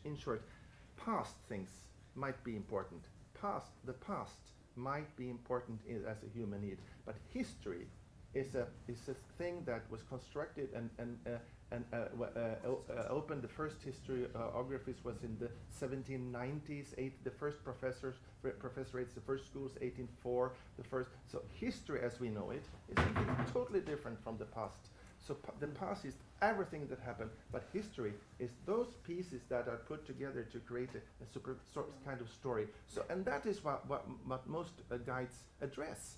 in short, past things might be important. The past might be important as a human need, but history is a thing that was constructed and opened. The first historiographies was in the 1790s. The first professor rates the first schools 1804. So history as we know it is something totally different from the past. So the past is everything that happened, but history is those pieces that are put together to create a super kind of story. So, and that is what most guides address.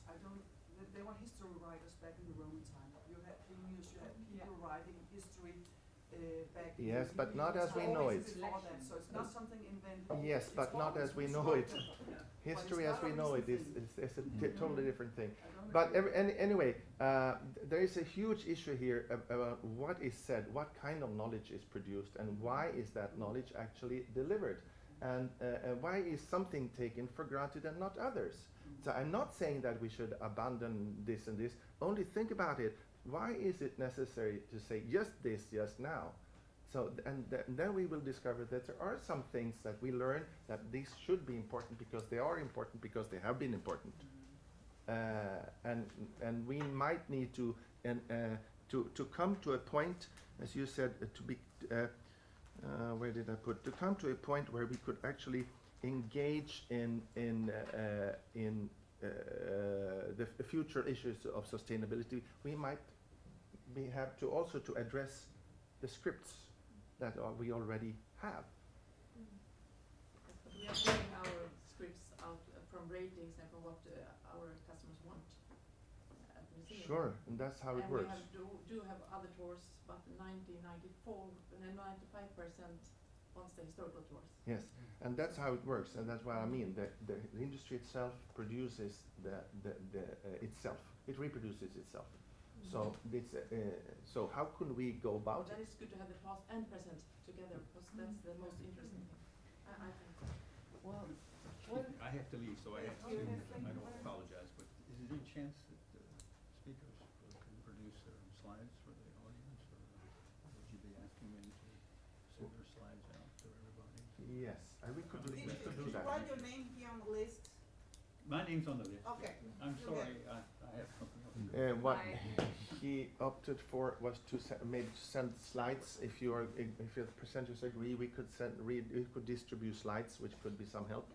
There were history writers back in the Roman time. You had Plinius, you had people writing history back in Yes, the but not as we time. know Always it. before that, so it's not something invented. Yes, It's but not always as we been know it. started. History But as it's we not know a it is recent a totally different thing. I don't But agree. anyway, there is a huge issue here about what is said, what kind of knowledge is produced, and why is that knowledge actually delivered, and why is something taken for granted and not others. So I'm not saying that we should abandon this and this. Only think about it. Why is it necessary to say just this, just now? So then we will discover that there are some things that we learn that these should be important because they are important, because they have been important. And we might need to come to a point, as you said, where did I put? To come to a point where we could actually engage in the future issues of sustainability. We might have to also to address the scripts that we already have. We are taking our scripts out from ratings and from what our customers want at the museum. Sure, and that's how it and works. We do have other tours, but 95% wants the historical tours. Yes, and that's how it works, and that's what I mean. The industry itself produces itself. It reproduces itself. So it's so how can we go about That it? is good to have the past and present together, because that's the most interesting thing. I think so. Well, I have to leave, so I have to. I don't apologize, but is there any chance that the speakers can produce their slides for the audience, or would you be asking them to send their slides out to everybody? Yes, we could do Did you that. write your name here on the list? My name's on the list. Okay. I'm Okay. sorry, I have something else. What he opted for was to send slides. If the presenters agree, we could we could distribute slides, which could be some help.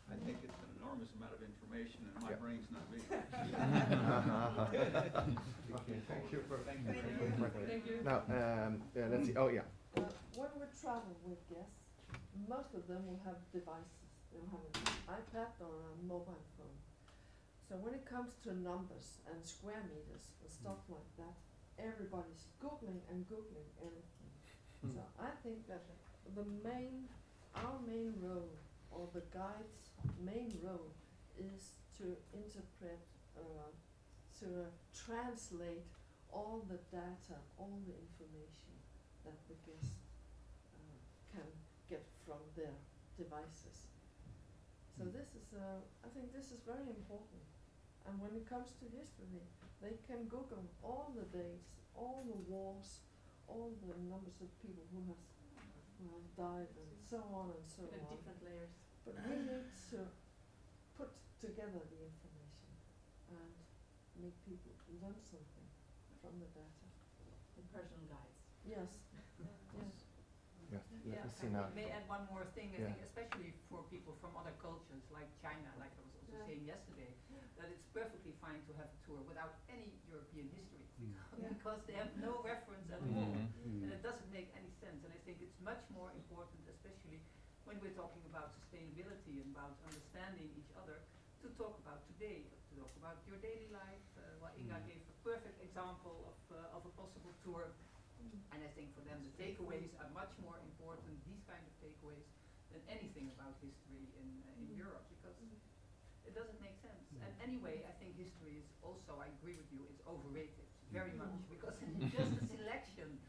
I think it's an enormous amount of information, and my Yeah. brain's not big. Okay, thank you for. Thank you. Thank you. Now, let's see. Oh yeah. when we travel with guests, most of them will have devices. They will have an iPad or a mobile phone. So when it comes to numbers and square meters and stuff like that, everybody's googling and googling everything. So I think that our main role, or the guide's main role, is to interpret, to translate all the data, all the information that the guest can get from their devices. So this is, I think this is very important. And when it comes to history, they can Google all the dates, all the wars, all the numbers of people who have died, and so on and so In on. different layers. But we need to put together the information and make people learn something from the data. The personal guides. Yes. Yes. Yes, let Yeah, me see I now. may add one more thing. I Yeah. think especially for people from other cultures like China, like I was also Yeah. saying yesterday, that it's perfectly fine to have a tour without any European history Yeah. because they have no reference at Mhm. all, Mhm. and it doesn't make any sense. And I think it's much more important, especially when we're talking about sustainability and about understanding each other, to talk about today, to talk about your daily life. Well, Inga gave a perfect example of a possible tour. And I think for them the takeaways are much more important, these kind of takeaways, than anything about history in Europe, because it doesn't make sense. And anyway, I think history is also, I agree with you, it's overrated very much, because it's just a selection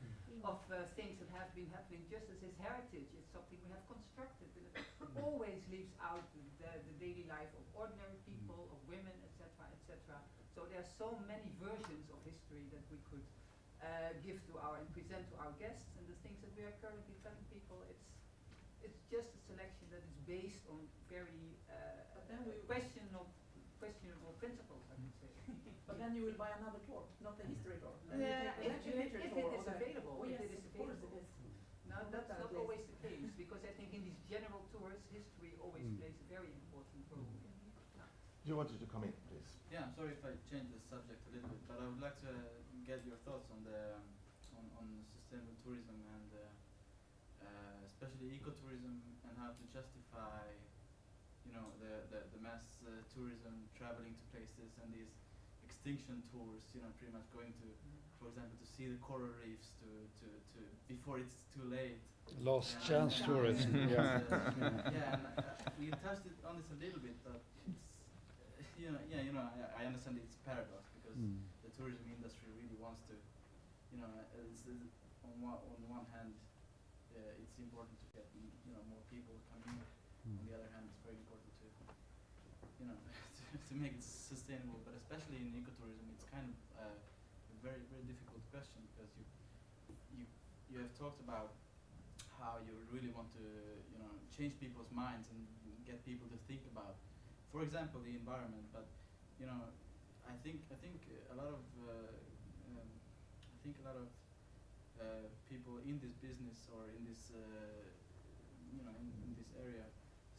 of things that have been happening, just as is heritage. It's something we have constructed, and it always leaves out the daily life of ordinary people, of women, etc., etc. So there are so many versions of history that we could give to and present to our guests, and the things that we are currently telling people, it's just a selection that is based on very But then we- questionable principles, I would say. But then you will buy another tour, not the history tour. Then Yeah, you take the literature if tour it or is the- available, Oh if yes, it is of course available. it is. No, Not that's that not place. always the case, because I think in these general tours, history always plays a very important role. You wanted to come in, please. Yeah, I'm sorry if I change the subject a little bit, but I would like to get your thoughts on the on sustainable tourism and especially ecotourism, and how to justify, you know, the mass tourism, traveling to places, and these extinction tours, you know, pretty much going to, for example, to see the coral reefs to before it's too late. Lost And- chance and- tourism. and, Yeah. yeah, and we touched it on this a little bit, but it's, you know, I understand it's a paradox, because the tourism industry really wants to, you know, on one hand, it's important to get, you know, more people coming in. On the other hand, it's very important to, you know, to make it sustainable. But especially in ecotourism, it's kind of a very, very difficult question, because you have talked about how you really want to, you know, change people's minds and get people to think about, for example, the environment. But you know, I think a lot of people in this business, or in this you know, in this area,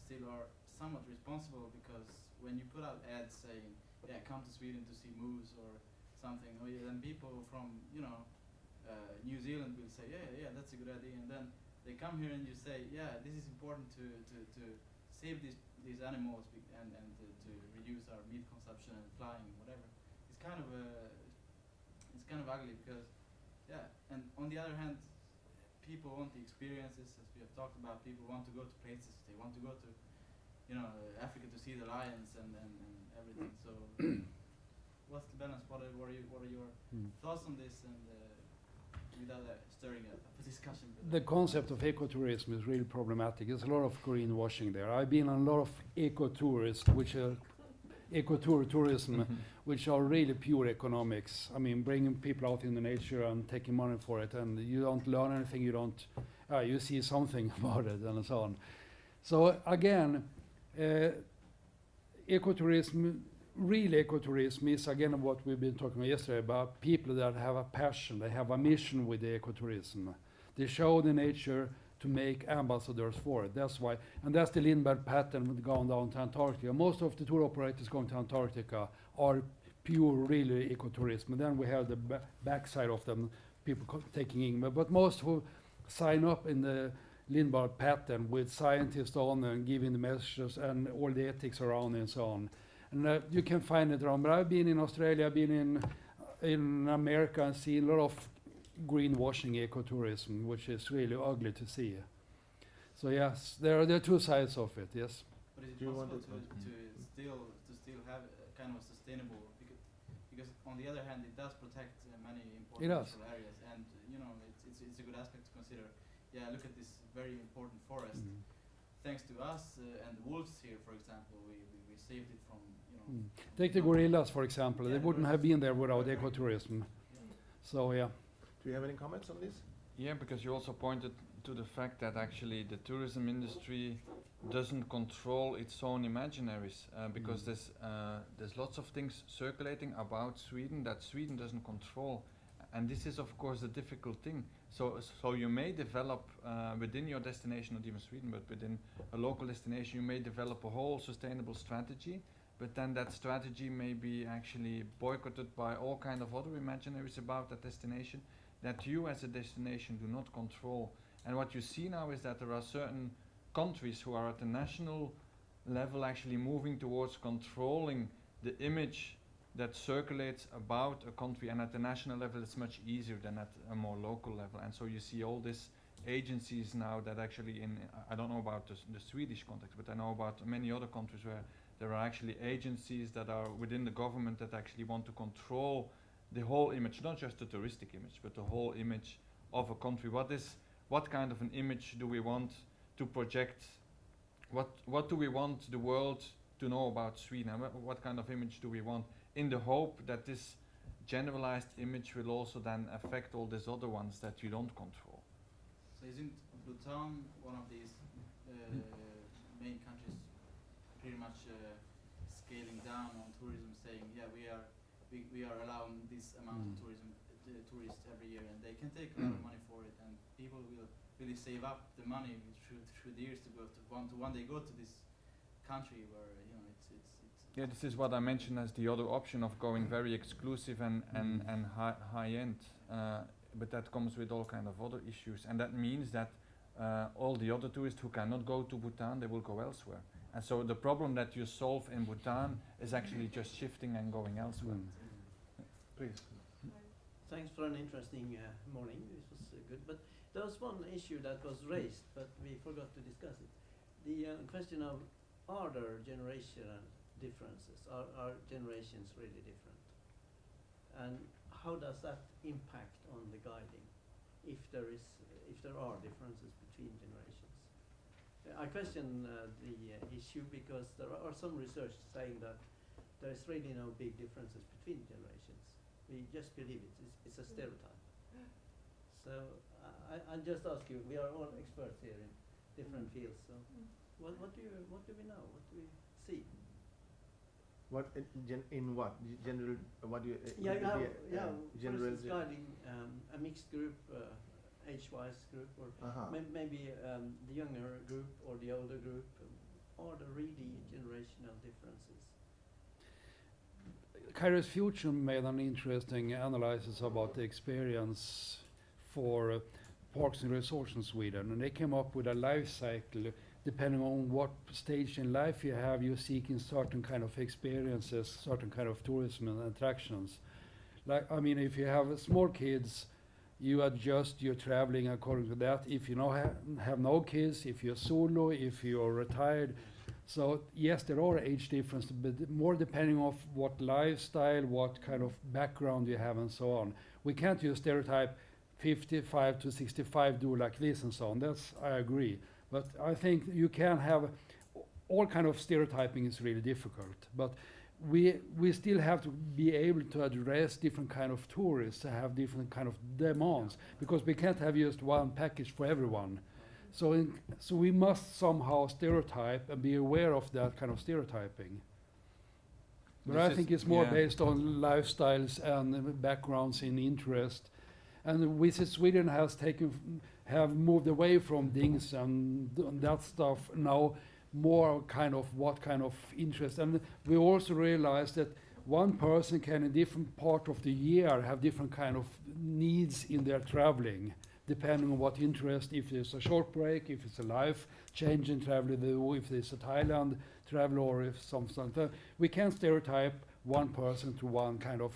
still are somewhat responsible, because when you put out ads saying, yeah, come to Sweden to see moose or something, or yeah, then people from, you know, New Zealand will say, yeah, that's a good idea, and then they come here and you say, yeah, this is important to save these animals and to reduce our meat consumption and flying, whatever. It's kind of ugly, because yeah, and on the other hand, people want the experiences, as we have talked about. People want to go to places. They want to go to, you know, Africa to see the lions and everything. So what's the balance? What are your thoughts on this, and without stirring up a discussion? The concept of ecotourism is really problematic. There's a lot of greenwashing there. I've been on a lot of ecotourism, which are ecotourism, which are really pure economics. I mean, bringing people out in the nature and taking money for it, and you don't learn anything. You don't. You see something about it, and so on. So again, ecotourism. Real ecotourism is again what we've been talking about yesterday, about people that have a passion, they have a mission with the ecotourism. They show the nature to make ambassadors for it. That's why, and that's the Lindbergh pattern with going down to Antarctica. Most of the tour operators going to Antarctica are pure, really ecotourism. And then we have the backside of them, people taking in. But most who sign up in the Lindbergh pattern with scientists on and giving the messages and all the ethics around and so on. And you can find it around. But I've been in Australia, I've been in America, and seen a lot of greenwashing ecotourism, which is really ugly to see. So yes, there are two sides of it. Yes. But is Do it you want possible to- to still have a kind of sustainable, because on the other hand it does protect many important It does. natural areas, and you know it's a good aspect to consider. Yeah, look at this very important forest. Mm. Thanks to us and the wolves here, for example, we saved it from, you know. Take the gorillas, for example. Yeah, They the wouldn't have gorillas. been there without ecotourism. So yeah. Do you have any comments on this? Yeah, because you also pointed to the fact that actually the tourism industry doesn't control its own imaginaries, because there's lots of things circulating about Sweden that Sweden doesn't control, and this is of course a difficult thing. So you may develop within your destination, not even Sweden, but within a local destination, you may develop a whole sustainable strategy, but then that strategy may be actually boycotted by all kind of other imaginaries about that destination that you as a destination do not control. And what you see now is that there are certain countries who are at the national level actually moving towards controlling the image that circulates about a country, and at the national level it's much easier than at a more local level. And so you see all these agencies now that actually I don't know about the Swedish context, but I know about many other countries where there are actually agencies that are within the government that actually want to control the whole image, not just the touristic image, but the whole image of a country. What kind of an image do we want to project? What do we want the world to know about Sweden? What kind of image do we want, in the hope that this generalized image will also then affect all these other ones that you don't control? So isn't Bhutan one of these main countries pretty much scaling down on tourism, saying, yeah, we are allowing this amount of tourists every year, and they can take a lot of money for it, and people will really save up the money through the years to go to one day go to this country where, you know, it's Yeah, this is what I mentioned as the other option of going very exclusive and high end, but that comes with all kind of other issues, and that means that all the other tourists who cannot go to Bhutan, they will go elsewhere. And so the problem that you solve in Bhutan is actually just shifting and going elsewhere. Please. Thanks for an interesting morning. This was good. But there was one issue that was raised, but we forgot to discuss it. The question of, are there generational differences? Are generations really different? And how does that impact on the guiding, if there are differences between generations? I question the issue because there are some research saying that there is really no big differences between generations. We just believe it. It's a stereotype. So I'll just ask you. We are all experts here in different fields. So what do we know? What do we see? What in what general? What do you? For instance, guiding a mixed group, age-wise group, or maybe the younger group or the older group. Are there really generational differences? Kairos Future made an interesting analysis about the experience for parks and resorts in Sweden, and they came up with a life cycle. Depending on what stage in life you have, you're seeking certain kind of experiences, certain kind of tourism and attractions. Like, I mean, if you have small kids, you adjust your traveling according to that. If you have no kids, if you're solo, if you're retired. So yes, there are age differences, but more depending on what lifestyle, what kind of background you have, and so on. We can't use stereotype 55 to 65 do like this and so on. That's, I agree. But I think you can have all kind of stereotyping is really difficult. But we still have to be able to address different kind of tourists, have different kind of demands, because we can't have just one package for everyone. So we must somehow stereotype and be aware of that kind of stereotyping. But I think it's more based on lifestyles and backgrounds in interest. And Visit Sweden have moved away from things and that stuff now, more kind of what kind of interest. And we also realized that one person can in different part of the year have different kind of needs in their traveling, depending on what interest, if there's a short break, if it's a life change in traveling, if there's a Thailand travel or if something. We can't stereotype one person to one kind of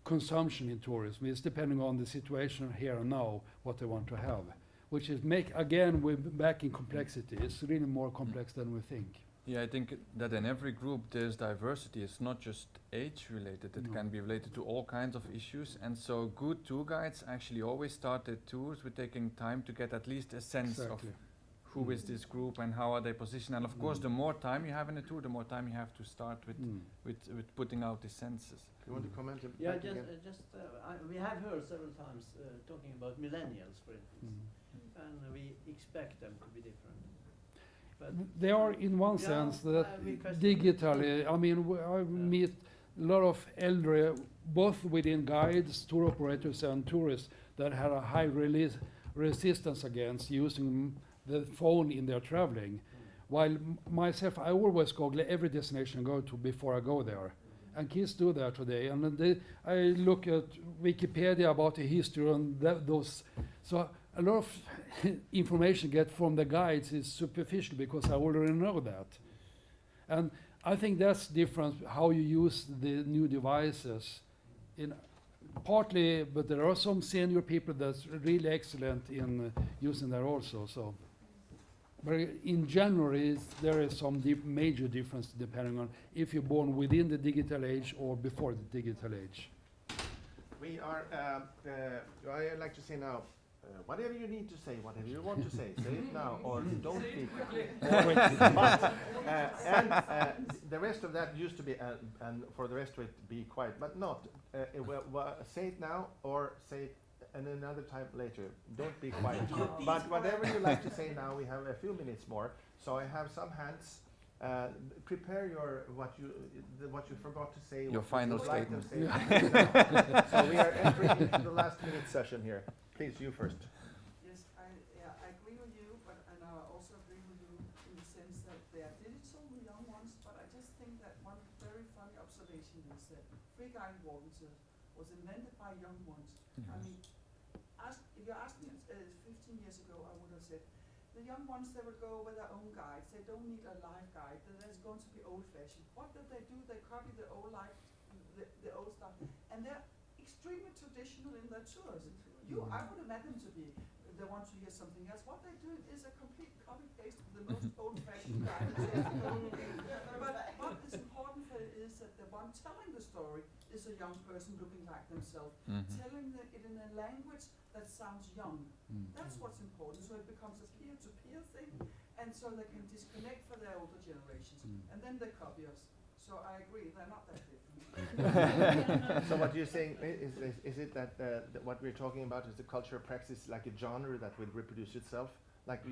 consumption in tourism. It's depending on the situation here and now, what they want to have. Which is we're back in complexity. It's really more complex than we think. Yeah, I think that in every group there's diversity. It's not just age related. It can be related to all kinds of issues. And so good tour guides actually always start their tours with taking time to get at least a sense of who is this group and how are they positioned. And of course, the more time you have in a tour, the more time you have to start with putting out the senses. You want to comment? Yeah, we have heard several times talking about millennials, for instance, and we expect them to be different. But they are, in one sense, that digitally. I mean, I meet a lot of elderly, both within guides, tour operators, and tourists that have a high resistance against using the phone in their traveling. While myself, I always Google every destination I go to before I go there. And kids do that today. And then I look at Wikipedia about the history and those. So a lot of information get from the guides is superficial because I already know that. And I think that's different how you use the new devices. Partly, but there are some senior people that's really excellent in using that also. So, but in general, there is some major difference depending on if you're born within the digital age or before the digital age. We are. I like to say now. Whatever you need to say, whatever you want to say it now, or don't speak. The rest of that used to be, and for the rest of it, be quiet, but not. Say it now, or say it another time later. Don't be quiet. But whatever you like to say now, we have a few minutes more. So I have some hands. Prepare what you forgot to say. Your final statement. So we are entering into the last minute session here. Please, you first. Yes, I agree with you, and I also agree with you in the sense that they are digital, the young ones, but I just think that one very funny observation is that free guide walking was invented by young ones. I mean, if you asked me 15 years ago, I would have said, the young ones, they will go with their own guides. They don't need a live guide. That's going to be old-fashioned. What did they do? They copy the old the old stuff, and they're extremely traditional in their tours. I would imagine to be. They want to hear something else. What they're doing is a complete copy-paste of the most old-fashioned guide. But what is important for it is that the one telling the story is a young person looking like themselves, telling it in a language that sounds young. That's what's important. So it becomes a peer-to-peer thing, and so they can disconnect for their older generations, and then they copy us. So I agree, they're not that different. So what you're saying is it that what we're talking about is the cultural practice like a genre that will reproduce itself, like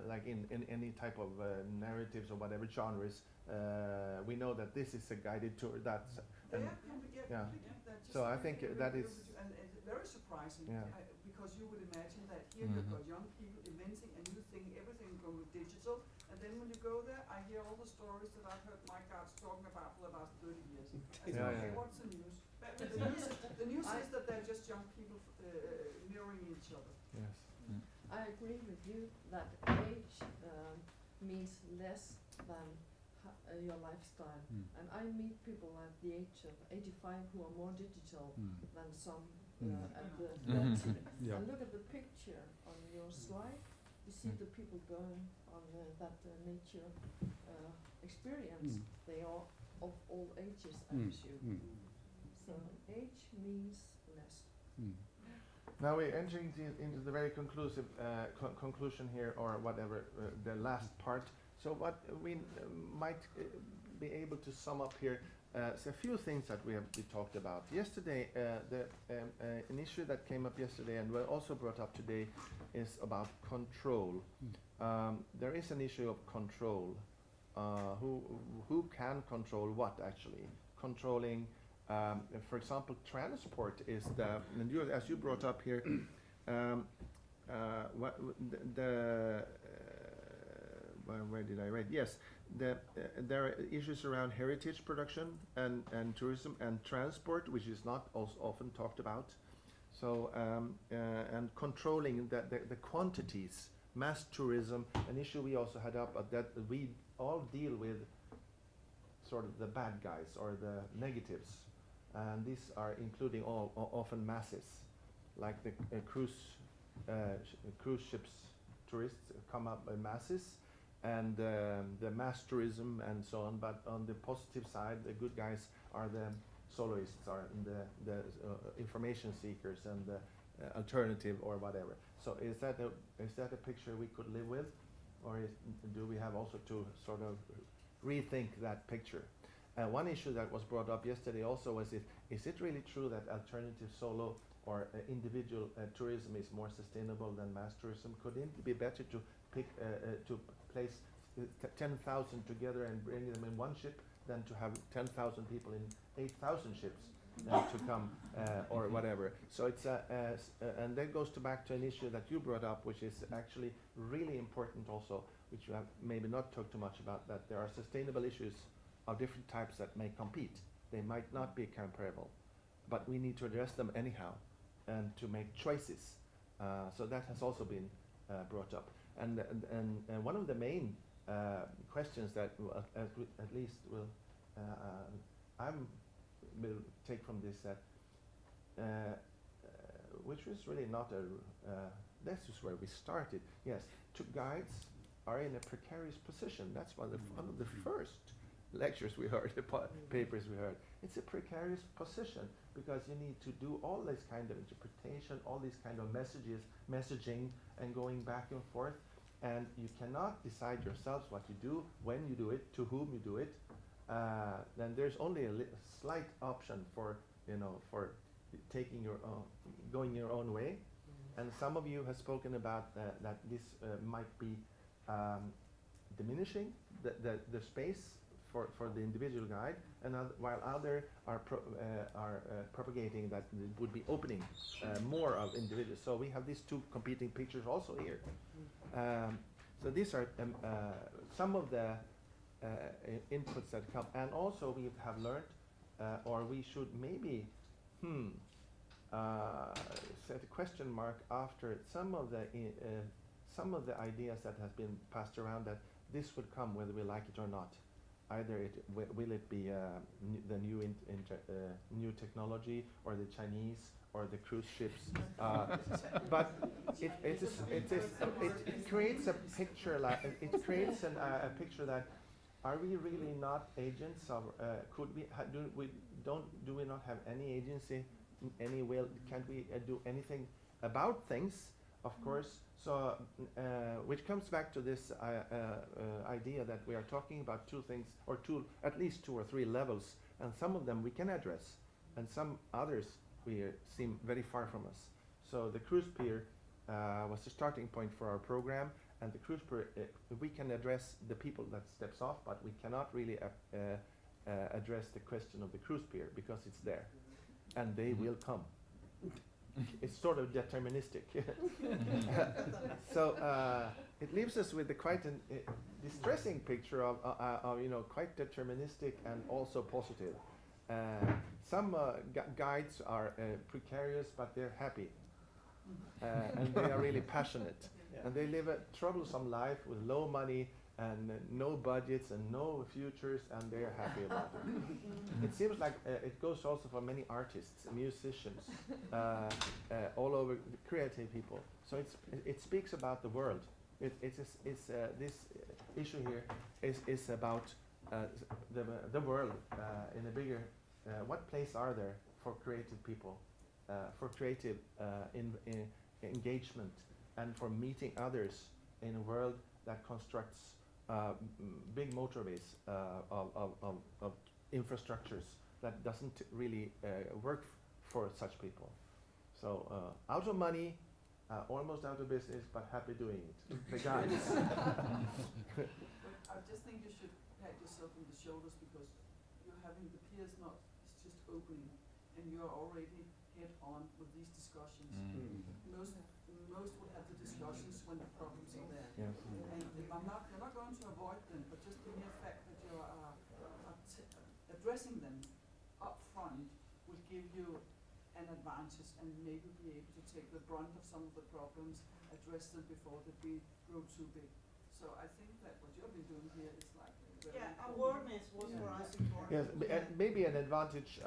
like in any type of narratives or whatever genres. We know that this is a guided tour. That's So I think that is. And it's very surprising because you would imagine that here you've got young people inventing a new thing, everything going digital, and then when you go there, I hear all the stories that I've heard my guards talking about for the last 30 years. I say, okay, what's the news? The news is that they're just young people mirroring each other. Yes. I agree with you that age means less than your lifestyle. And I meet people at the age of 85 who are more digital than some at the 30. And look at the picture on your slide. You see the people going on that nature experience. They are of all ages, I assume. So age means less. Now we're entering into the very conclusive conclusion here, or whatever, the last part. So what we might be able to sum up here, so a few things that we talked about. Yesterday, an issue that came up yesterday and was also brought up today is about control. There is an issue of control. Who can control what actually? Controlling, for example, transport is and as you brought up here, where did I write? Yes, there are issues around heritage production and tourism and transport, which is not often talked about. So and controlling the quantities, mass tourism, an issue we also had up that we all deal with sort of the bad guys or the negatives, and these are including often masses, like the cruise ships tourists come up in masses, and the mass tourism and so on. But on the positive side, the good guys are the soloists, are the information seekers and the alternative or whatever. So is that a picture we could live with, or do we have also to sort of rethink that picture? One issue that was brought up yesterday also was, is it really true that alternative solo or individual tourism is more sustainable than mass tourism? Could it be better to pick to place 10,000 together and bring them in one ship than to have 10,000 people in 8,000 ships to come or whatever? So it's and that goes back to an issue that you brought up, which is actually really important also, which you have maybe not talked too much about, that there are sustainable issues of different types that may compete. They might not be comparable, but we need to address them anyhow and to make choices. So that has also been brought up. And one of the main questions that at least will will take from this, that which was really not this is where we started. Yes, guides are in a precarious position. That's one of the first lectures we heard, papers we heard. It's a precarious position because you need to do all this kind of interpretation, all these kind of messaging, and going back and forth. And you cannot decide yourselves what you do, when you do it, to whom you do it. Then there's only a slight option for taking your going your own way. And some of you have spoken about that this might be diminishing the space for the individual guide, and while others are propagating that it would be opening more of individuals. So we have these two competing pictures also here. So these are some of the inputs that come, and also we have learned, or we should maybe set a question mark after some of the ideas that have been passed around, that this would come whether we like it or not. Either will it be the new technology, or the Chinese, or the cruise ships, but it creates a picture a picture that, are we really not agents of? Could we do we not have any agency? Any will? Can't we do anything about things? Of course. So, which comes back to this idea that we are talking about two things, or at least 2 or 3 levels, and some of them we can address, and some others seem very far from us. So the cruise pier was the starting point for our program, and the cruise pier, we can address the people that steps off, but we cannot really address the question of the cruise pier, because it's there, and they will come. It's sort of deterministic. So it leaves us with quite a distressing picture of quite deterministic and also positive. Some guides are precarious, but they're happy, and they are really passionate, and they live a troublesome life with low money and no budgets and no futures, and they're happy about it. It seems like it goes also for many artists, musicians, all over, creative people. So it speaks about the world. This issue here is about the world in a bigger. What place are there for creative people, for creative engagement, and for meeting others in a world that constructs big motorways of infrastructures that doesn't really work for such people. So out of money, almost out of business, but happy doing it. The guys. I just think you should pat yourself on the shoulders, because you're having the peers not, it's just opening, and you're already head on with these discussions. Most would have the discussions when the problems are there. Yes. And if you're not going to avoid them, but just the mere fact that you are addressing them up front will give you an advantage, and maybe be able to take the brunt of some of the problems, address them before they grow too big. So I think that what you've been doing here is like very Yeah, important. awareness was for us important. Yes, maybe an advantage,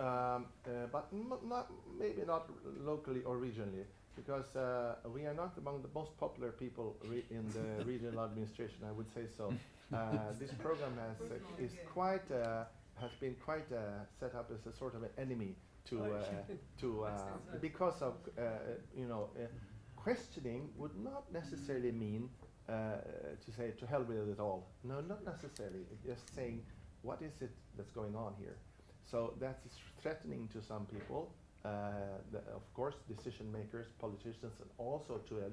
but not maybe not locally or regionally, because we are not among the most popular people in the regional administration. I would say so. This program has been quite set up as a sort of an enemy to because of questioning would not necessarily mean to hell with it all. No, not necessarily. Just saying, what is it that's going on here? So that is threatening to some people, of course, decision makers, politicians, and also to